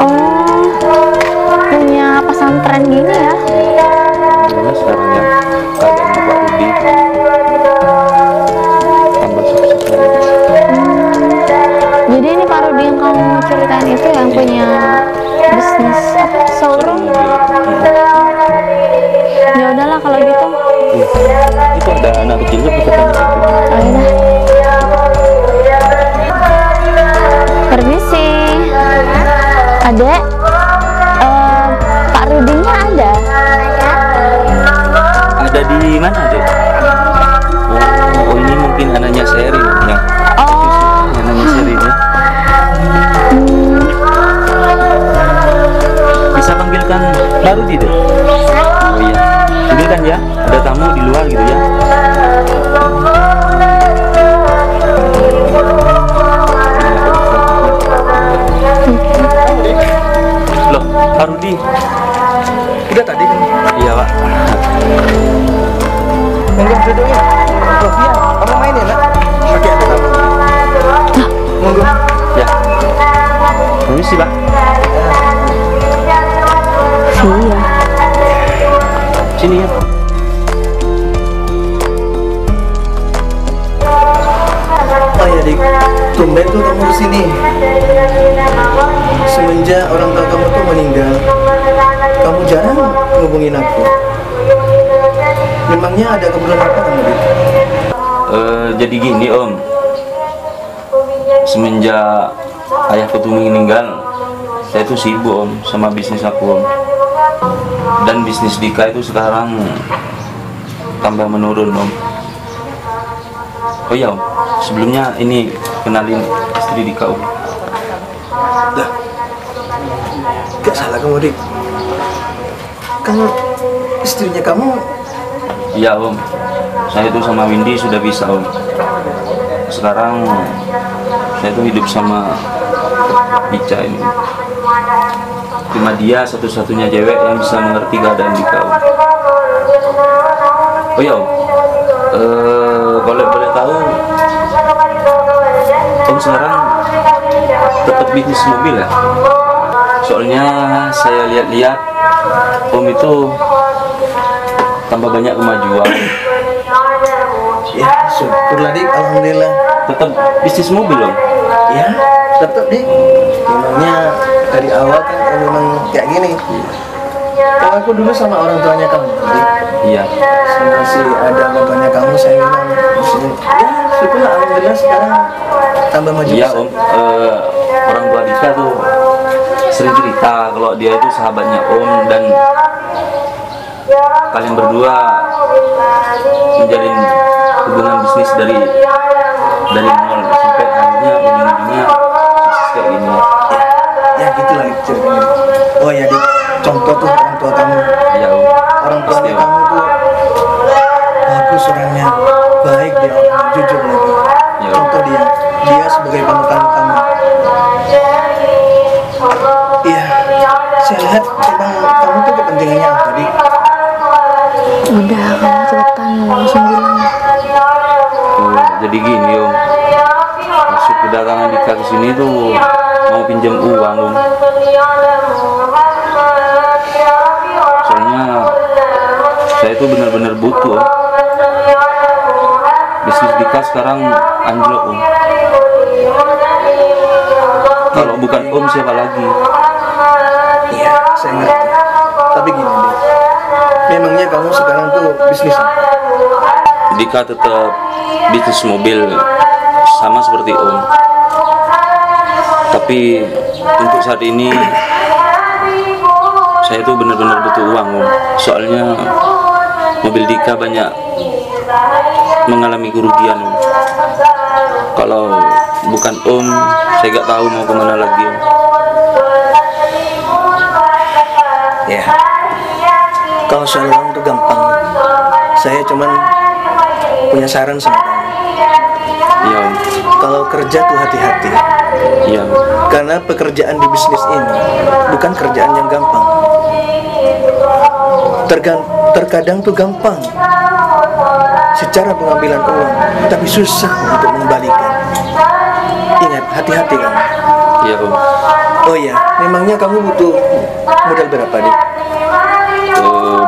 Oh, punya pesantren gini ya?
Gimana sekarang ya keadaannya Pak Rudi? Tambah sukses lagi.
Jadi ini Pak Rudi yang kamu ceritain itu yang punya bisnis apa? Showroom? Ya udahlah kalau gitu.
Itu ada anak kecil juga katanya.
Oh, permisi, adek, Pak Rudinya ada?
Ada di mana deh? Oh ini mungkin anaknya Sherin ya.
Oh,
Anaknya Sherin ya. Bisa panggilkan Pak Rudi deh. Oh iya, panggilkan ya. Ada tamu di luar gitu ya. Loh, Pak Rudi.
Udah tadi kan?
Iya Pak.
Monggo duduk ya. Oh iya, kamu main ya, nak? Oke, ada tamu. Monggo.
Ya. Permisi Pak.
iya.
Sini ya.
Oh ya dik, tumben tuh kamu kesini. Semenjak orang tua kamu tuh meninggal, kamu jarang ngubungin aku. Memangnya ada keperluan apa kamu dik?
Jadi gini Om, semenjak ayahku tuh meninggal, saya tuh sibuk Om sama bisnis aku Om. Dan bisnis Dika itu sekarang tambah menurun Om. Oh iya Om, sebelumnya ini kenalin istri Dika Om.
Dah, gak salah kamu Dik. Kan istrinya kamu.
Iya Om, saya tuh sama Windy sudah bisa Om. Sekarang saya tuh hidup sama Ica ini. Cuma dia satu-satunya cewek yang bisa mengerti keadaan Dika Om. Oh iya Om, kalau boleh tahu Om sekarang tetap bisnis mobil ya? Soalnya saya lihat-lihat Om itu tambah banyak kemajuan.
Ya, syukurlah Dik, alhamdulillah.
Tetap bisnis mobil Om?
Ya, tetap Dik. Memangnya dari awal kan memang kayak gini. Kalau aku dulu sama orang tuanya kamu, Dik.
Iya.
Masih ada bapaknya kamu, saya memang disini. Ya, syukurlah alhamdulillah sekarang tambah maju.
Iya Om, orang tua Dika tuh sering cerita kalau dia itu sahabatnya Om dan kalian berdua menjalin hubungan bisnis dari nol sampai akhirnya ujung-ujungnya sukses kayak gini.
Ya gitulah ceritanya. Oh ya Dik, contoh tuh orang tua kamu.
Iya Om.
Orang tuanya
Pasti, Om.
kamu tuh bagus orangnya, baik dia orang jujur lagi.
Ya.
Contoh dia sebagai panutan kamu. Iya, saya lihat memang kamu tuh kepentingannya apa Dik?
Udah, kamu cepetan langsung bilang.
Oh, jadi gini Om, maksud kedatangan Dika ke sini tuh mau pinjam uang Om. Soalnya saya tuh benar-benar butuh Om. Bisnis Dika sekarang anjlok Om. Kalau bukan Om siapa lagi?
Iya, saya ngerti. Tapi gini Dik, memangnya kamu sekarang tuh bisnis apa?
Dika tetap bisnis mobil sama seperti Om. Tapi untuk saat ini saya tuh benar-benar butuh uang Om. Soalnya mobil Dika banyak mengalami kerugian Om. Kalau bukan Om, saya gak tahu mau kemana lagi Om.
Ya, kalau soal uang tuh gampang. Saya cuman punya saran sama kamu.
Iya Om.
Kalau kerja tuh hati-hati.
Iya Om.
Karena pekerjaan di bisnis ini bukan kerjaan yang gampang. Terkadang tuh gampang secara pengambilan uang, tapi susah untuk mengembalikan. Ingat, hati-hati kamu.
Iya Om.
Oh iya, memangnya kamu butuh modal berapa Dik?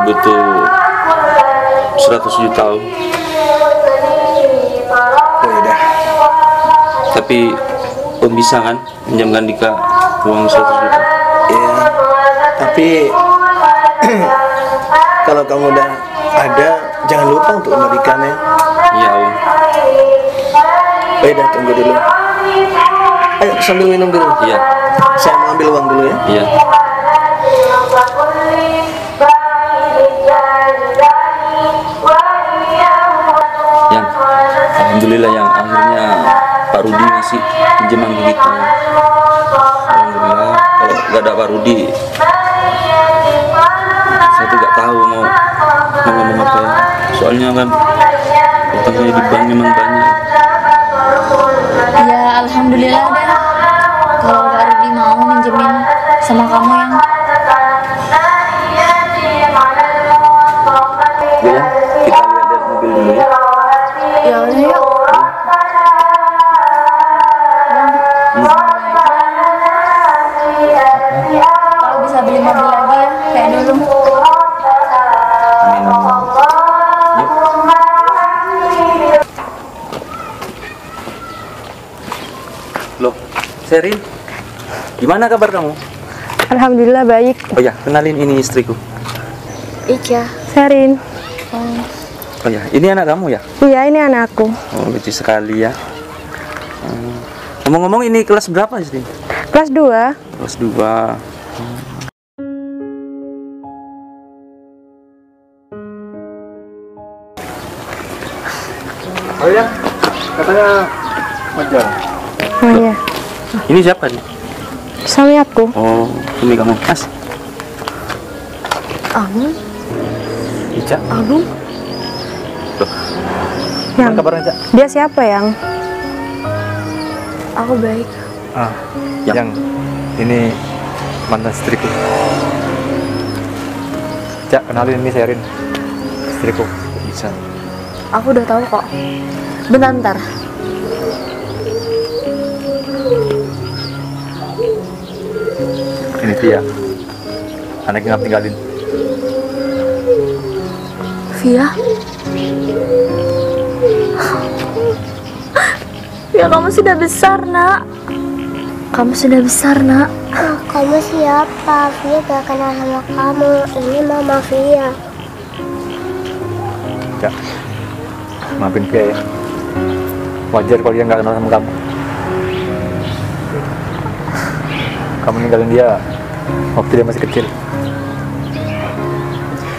Butuh 100 juta Om.
Oh ya dah.
Tapi Om bisa kan pinjamkan Dika uang 100 juta?
Ya, tapi kalau kamu udah ada, jangan lupa untuk kembalikannya.
Iya Om.
Oh ya dah, tunggu dulu. Ayo sambil minum dulu.
Iya.
Saya mau ambil uang dulu ya.
Iya. Yang alhamdulillah yang akhirnya Pak Rudi ngasih pinjaman ke kita. Alhamdulillah, kalau nggak ada Pak Rudi saya tuh nggak tahu mau ngomong apa ya. Soalnya kan utang saya di bank memang banyak.
Ya alhamdulillah deh. Kalau Kak Rudi mau minjemin sama kamu yang
Ya, kita lihat mobil dulu ya.
Ya udah yuk.
kalau bisa beli mobil lagi ya kayak dulu.
Amin, amin. Yuk. Loh, Sherin, gimana kabar kamu?
Alhamdulillah baik.
Oh ya, kenalin ini istriku.
Ica. Serin.
Oh ya, ini anak kamu ya?
Iya, ini anakku.
Oh, lucu sekali ya. Ngomong-ngomong ini kelas berapa sih?
Kelas 2.
Kelas 2.
Oh ya, katanya wajar.
Oh iya,
Ini siapa nih?
suami aku.
Oh, ini kamu. Mas.
Agung.
Ica,
Agung.
gimana
Yang
kabarnya, Cak?
dia siapa yang? Aku baik.
Ah,
Ya.
yang ini mantan istriku. Cak, kenalin, ini Sherin, istriku. Bisa.
Aku udah tahu kok. Bentar.
Ini Via, anak yang tinggalin.
Via. Via, kamu sudah besar, Nak. Kamu sudah besar, Nak.
Oh, kamu siapa? Via gak kenal sama kamu. Ini Mama Via.
Cak, maafin Via ya. Wajar kalau dia nggak kenal sama kamu. Kamu ninggalin dia waktu dia masih kecil.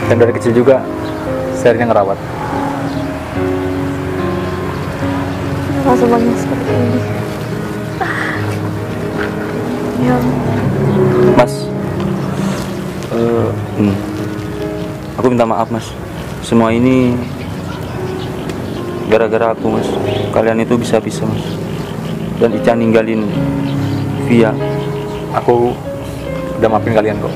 Dan dari kecil juga, Sherin yang ngerawat.
Kenapa semuanya seperti ini? Ya,
Mas. Aku minta maaf, Mas. Semua ini gara-gara aku, Mas. Kalian itu bisa-bisa, Mas. Dan Ica ninggalin Via.
Aku udah maafin kalian kok.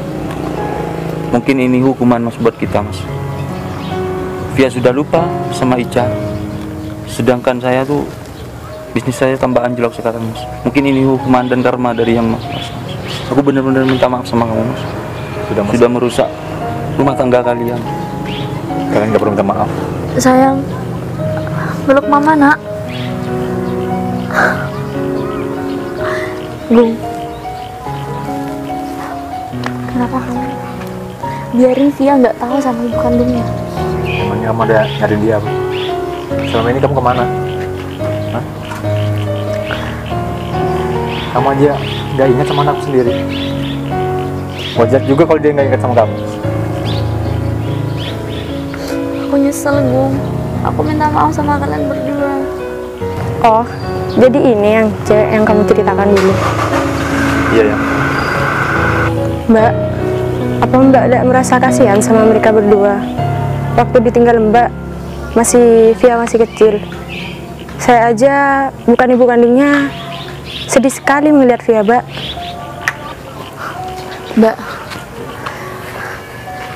Mungkin ini hukuman, Mas, buat kita, Mas. Via sudah lupa sama Ica. Sedangkan saya tuh bisnis saya tambah anjlok sekarang, Mas. Mungkin ini hukuman dan karma dari yang Mas. Aku benar-benar minta maaf sama kamu, Mas. Sudah merusak rumah tangga kalian.
Kalian nggak perlu minta maaf.
sayang. Peluk Mama, Nak. Gung. Kenapa kamu? Biarin Via nggak tahu sama ibu kandungnya.
Emangnya kamu ada nyari dia apa? Selama ini kamu kemana? Hah? Kamu aja nggak ingat sama anakku sendiri. Wajar juga kalau dia nggak ingat sama kamu.
Aku nyesel, Gung. Aku minta maaf sama kalian berdua. Oh, jadi ini yang cewek yang kamu ceritakan dulu.
Iya ya.
Mbak, apa Mbak tidak merasa kasihan sama mereka berdua? Waktu ditinggal Mbak, Via masih kecil. Saya aja, bukan ibu kandungnya, sedih sekali melihat Via, Mbak. Mbak,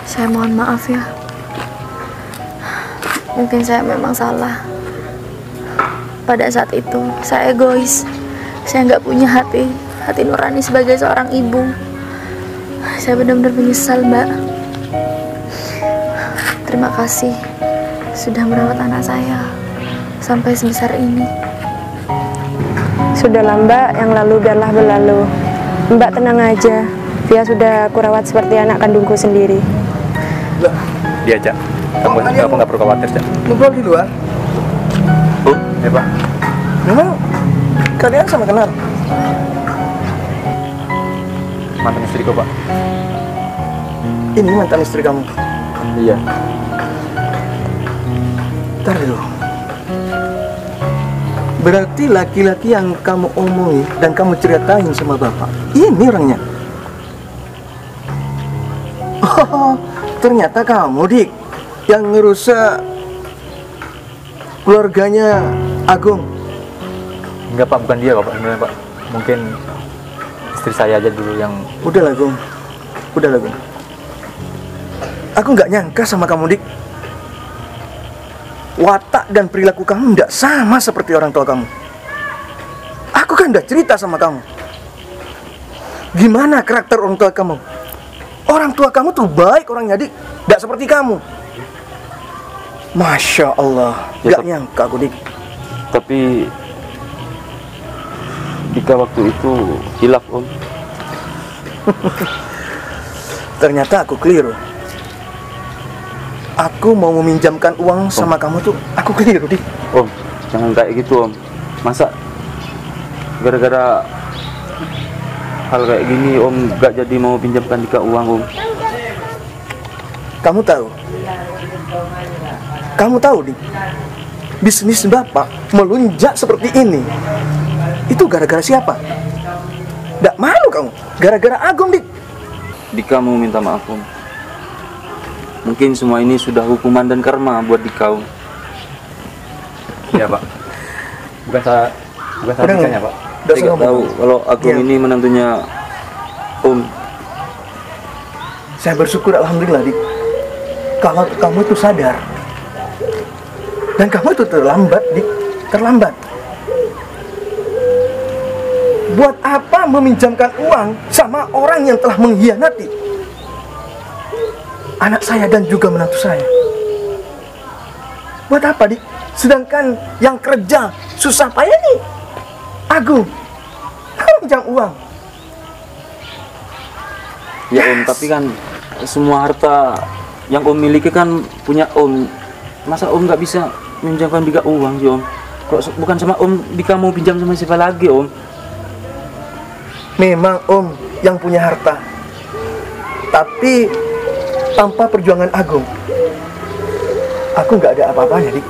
saya mohon maaf ya. Mungkin saya memang salah. Pada saat itu, saya egois. Saya nggak punya hati nurani sebagai seorang ibu. Saya benar-benar menyesal, Mbak. Terima kasih sudah merawat anak saya sampai sebesar ini. Sudahlah, Mbak, yang lalu biarlah berlalu. Mbak tenang aja. Via sudah kurawat seperti anak kandungku sendiri.
Dia Cak. Kamu nggak perlu khawatir Cak.
Ngobrol di luar.
Oh, ya Pak.
Memang kalian sama kenal?
Mantan istriku Pak.
Ini mantan istri kamu.
Iya.
Ntar dulu. Berarti laki-laki yang kamu omongi dan kamu ceritain sama bapak, ini orangnya. Oh, ternyata kamu, Dik, yang ngerusak keluarganya Agung.
Enggak Pak, bukan dia Pak sebenarnya Pak. Mungkin istri saya aja dulu yang.
Udahlah, Gung. Udahlah, Gung. Aku nggak nyangka sama kamu, Dik. Watak dan perilaku kamu tidak sama seperti orang tua kamu. Aku kan udah cerita sama kamu. Gimana karakter orang tua kamu? Orang tua kamu tuh baik orangnya, Dik. Tidak seperti kamu. Masya Allah.
Ya,
Gak nyangka aku, Dik.
Tapi Dika waktu itu hilaf, Om.
Ternyata aku keliru. Aku mau meminjamkan uang sama kamu tuh, aku keliru, Dik.
Om, jangan kayak gitu, Om. Masa gara-gara hal kayak gini Om gak jadi mau pinjamkan Dika uang Om.
Kamu tahu Dik, bisnis Bapak melunjak seperti ini itu gara-gara siapa? Nggak malu kamu? Gara-gara Agung Dik.
Dika mau minta maaf Om. Mungkin semua ini sudah hukuman dan karma buat Dika Om.
Iya Pak. Bukan saya Dikanya Pak.
Udah
Saya nggak tahu kalau Agung
Iya.
ini menantunya Om.
Saya bersyukur alhamdulillah Dik, kalau kamu itu sadar. Dan kamu itu terlambat Dik, terlambat. Buat apa meminjamkan uang sama orang yang telah mengkhianati anak saya dan juga menantu saya? Buat apa Dik? Sedangkan yang kerja susah payah nih Agung, kamu pinjam uang.
Ya Om, tapi kan semua harta yang Om miliki kan punya Om. Masa Om nggak bisa minjamkan Dika uang sih Om? Kalau bukan sama Om, Dika mau pinjam sama siapa lagi Om?
Memang Om yang punya harta, tapi tanpa perjuangan Agung, aku nggak ada apa-apanya Dik.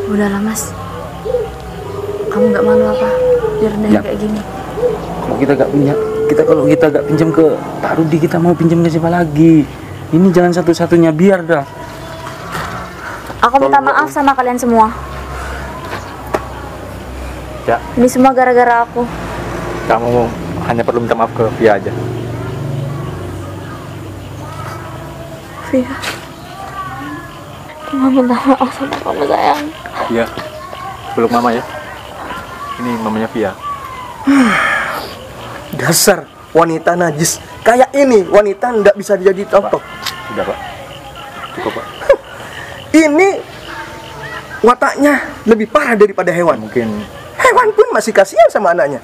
Udahlah Mas, kamu nggak malu apa direndahin
Ya.
kayak gini?
Kalau kita gak pinjam ke Pak Rudi, kita mau pinjam ke siapa lagi? Ini jalan satu-satunya, biar dah.
Aku minta maaf sama kalian semua.
Ya,
Ini semua gara-gara aku.
kamu hanya perlu minta maaf ke Via aja.
Via, cuma minta maaf sama kamu sayang.
Iya. Peluk mama ya. Ini mamanya Via.
Dasar wanita najis kayak ini, wanita nggak bisa jadi contoh.
Udah Pak. Cukup Pak.
Ini wataknya lebih parah daripada hewan.
Mungkin
Hewan pun masih kasihan sama anaknya.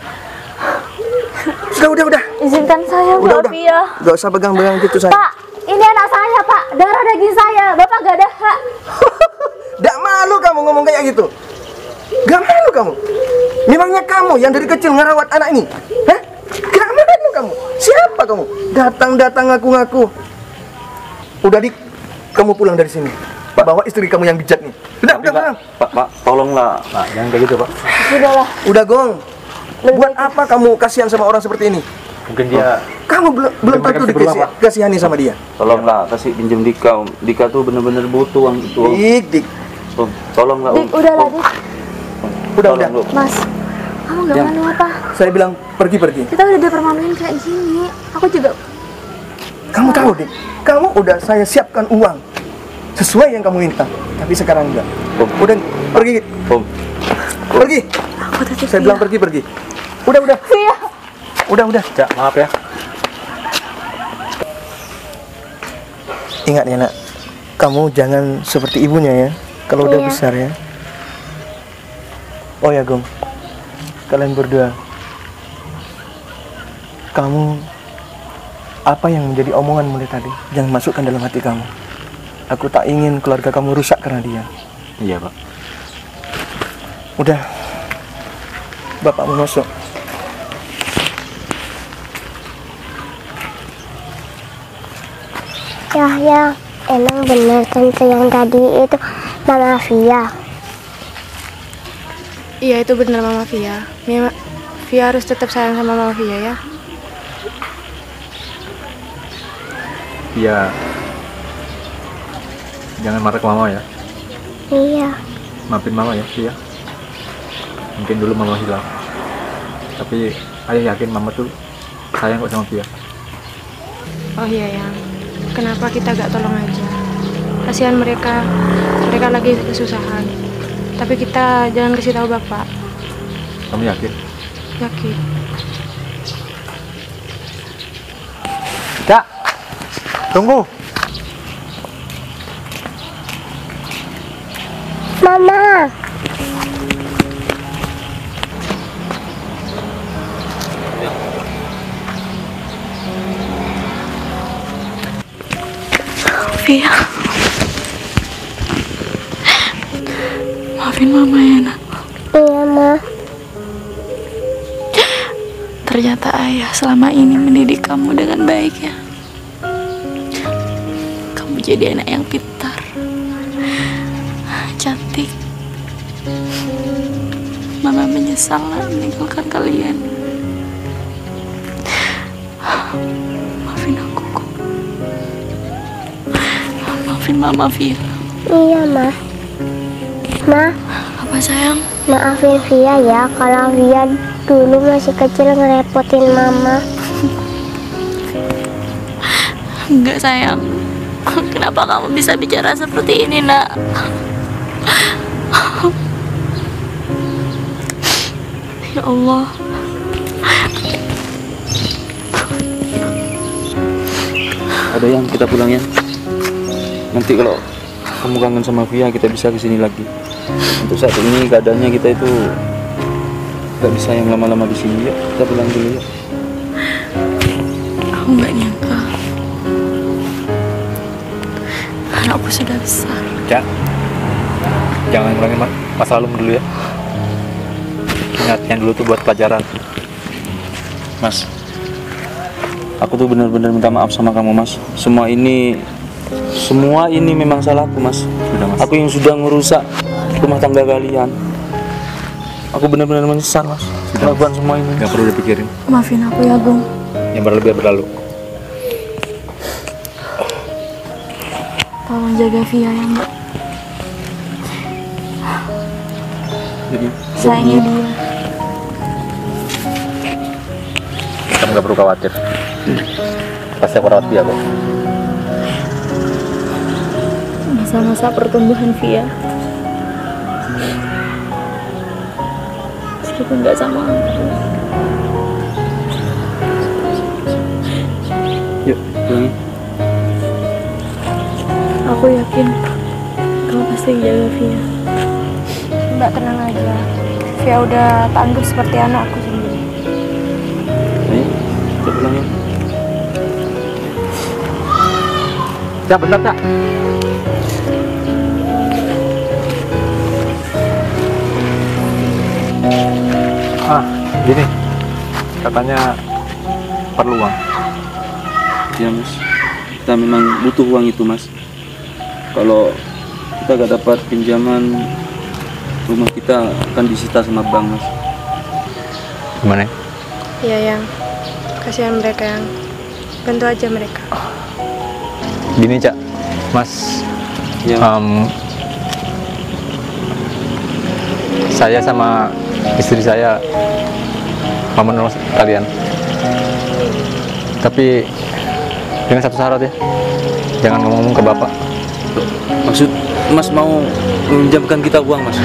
Udah.
Izinkan saya,
Udah.
Mbak Via.
Gak usah pegang-pegang gitu saya.
Pak, ini anak saya, Pak. Darah daging saya. Bapak gak ada hak.
Gak malu kamu ngomong kayak gitu? Gak malu kamu? Memangnya kamu yang dari kecil ngerawat anak ini? Hah? Gak malu kamu? Siapa kamu? Datang-datang ngaku-ngaku. Udah Dik, kamu pulang dari sini. Bawa istri kamu yang bijak nih. Udah pulang.
Pak, tolonglah.
Pak, jangan kayak gitu Pak.
Sudahlah.
Udah Gong. Buat apa kamu kasihan sama orang seperti ini?
Mungkin dia
Kamu belum
mereka
tentu
bisa berubah, Pak.
dikasihani sama dia.
Tolonglah, kasih pinjam Dika Om. Dika tuh bener-bener butuh uang itu Om.
Dik.
Om, tolonglah Om.
Dik, udahlah,
Om.
Dik.
Udah.
Tolong, Om.
Mas, kamu gak
Ya.
malu apa?
Saya bilang pergi.
Kita udah dipermaluin kayak gini. Aku juga...
Kamu tahu Dik, kamu udah saya siapkan uang sesuai yang kamu minta, tapi sekarang enggak.
Om.
Udah pergi.
Om.
Pergi.
Aku titip
Saya bilang pergi. Udah.
Via.
Udah.
Cak, maaf ya.
Ingat ya nak, kamu jangan seperti ibunya ya, kalau udah
Iya.
besar ya. Oh ya Gong, kalian berdua, kamu apa yang menjadi omongan mulai tadi, jangan masukkan dalam hati kamu. Aku tak ingin keluarga kamu rusak karena dia.
Iya Pak.
Udah, Bapak mau masuk.
Ya, emang benar tante yang tadi itu Mama Via.
Iya, itu benar Mama Via. Via harus tetap sayang sama Mama Via ya.
Iya. Jangan marah ke mama ya.
Iya.
Maafin mama ya, Via. Mungkin dulu mama hilang. Tapi ayah yakin mama tuh sayang kok sama Via.
Oh iya ya. Kenapa kita gak tolong aja? Kasihan mereka lagi kesusahan. Tapi kita jangan kasih tahu Bapak.
Kamu yakin?
Yakin.
Cak, tunggu.
Mama.
Via. Maafin Mama ya, Nak.
Ternyata ayah selama ini mendidik kamu dengan baik ya. Kamu jadi anak yang pintar, cantik. Mama menyesal meninggalkan kalian. Maafin aku kok. Maafin Mama, Via.
Iya, Ma. Ma,
Apa sayang?
maafin Via ya kalau Via dulu masih kecil ngerepotin Mama.
Enggak sayang. Kenapa kamu bisa bicara seperti ini, Nak? Ya Allah.
Ada yang kita pulang ya. Nanti kalau kamu kangen sama Via, kita bisa kesini lagi. Untuk saat ini keadaannya kita itu nggak bisa yang lama-lama di sini ya. Kita pulang dulu ya.
Aku nggak nyangka anakku sudah besar.
Cak, jangan ngulangin masa lalu dulu ya. Ingat yang dulu tuh buat pelajaran.
Mas, aku tuh benar-benar minta maaf sama kamu, Mas. Semua ini memang salahku, Mas.
Sudah, Mas.
Aku yang sudah ngerusak rumah tangga kalian. Aku benar-benar menyesal, Mas. Melakukan semua ini.
Gak perlu dipikirin.
Maafin aku ya, Bung.
Yang berlalu biar berlalu.
Tolong jaga Via ya, Mbak.
Jadi,
Sayangi dia.
Kamu gak perlu khawatir. Pasti aku rawat dia kok.
Masa-masa pertumbuhan Via, meskipun gak sama aku.
yuk, pulang.
Aku yakin kamu pasti jaga Via.
Mbak tenang aja. Via udah tak anggap seperti anakku sendiri.
Ayo, kita pulang ya.
Cak, bentar, Cak. Gini. Katanya perlu uang.
Ya, Mas. Kita memang butuh uang itu, Mas. Kalau kita gak dapat pinjaman, rumah kita akan disita sama bank, Mas.
Gimana?
Iya, yang kasihan mereka, yang bantu aja mereka.
Gini, Cak. Mas,
Ya.
saya sama istri saya mau menolong kalian. Tapi dengan satu syarat ya. Jangan ngomong ke bapak.
Maksud Mas mau meminjamkan kita uang, Mas?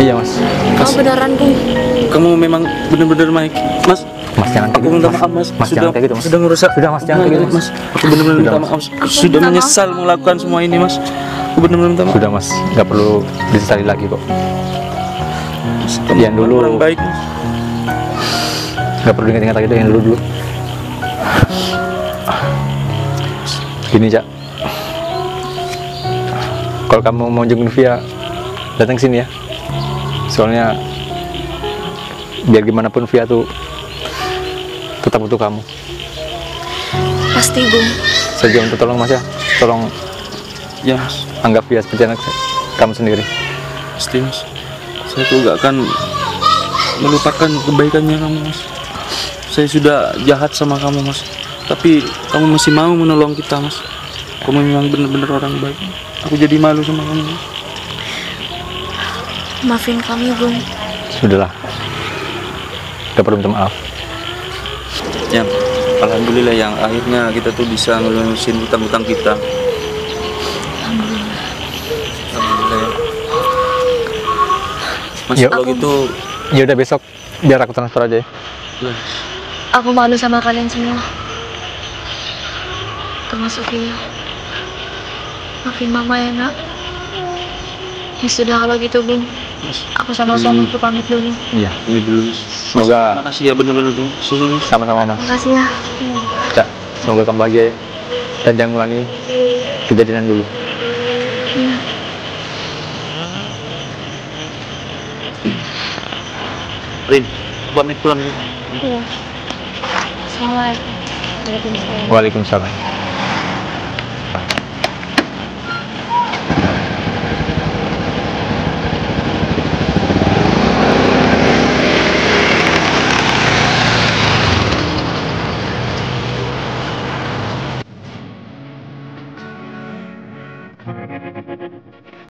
Iya, Mas.
Kamu beneran, Bung?
Kamu memang benar-benar baik, Mas.
Mas jangan kayak
Aku
gitu.
minta maaf, Mas.
Mas jangan kayak gitu, Mas.
Sudah ngerusak.
Sudah, Mas, jangan kayak gitu, Mas.
Aku benar-benar
Sudah,
minta
Mas.
maaf. Sudah
minta
menyesal melakukan semua ini, Mas. Aku benar-benar minta maaf.
Sudah, Mas. Nggak perlu disesali lagi kok.
Kamu
Yang dulu
orang baik, Mas.
nggak perlu ingat-ingat lagi deh yang dulu. Gini, Cak. Kalau kamu mau jenguk Via, datang ke sini ya. Soalnya biar gimana pun Via tuh tetap butuh kamu.
Pasti, Bung.
Saya juga minta tolong, Mas ya. Tolong
Ya, Mas.
anggap Via seperti anak kamu sendiri.
Pasti, Mas. Saya tuh gak akan melupakan kebaikannya kamu, Mas. Saya sudah jahat sama kamu, Mas. Tapi kamu masih mau menolong kita, Mas. Kamu memang benar-benar orang baik. Aku jadi malu sama kamu, Mas.
Maafin kami, Bung.
Sudahlah. Gak perlu minta maaf.
Ya, alhamdulillah yang akhirnya kita tuh bisa ngelunasin hutang-hutang kita. Alhamdulillah ya. Mas,
Yuk.
kalau gitu
Ya udah besok biar aku transfer aja ya.
Aku malu sama kalian semua. Termasuk Via. Maafin Mama ya, Nak. Ya sudah kalau gitu, Bung. Aku sama suamiku pamit dulu.
Iya.
ini dulu.
Semoga
Makasih ya benar-benar tuh. Susu.
sama-sama, Mas.
Makasih ya.
Cak, semoga kamu bahagia ya. Dan jangan ulangi kejadian dulu.
Rin, pamit pulang.
Iya. Assalamualaikum.
Waalaikumsalam.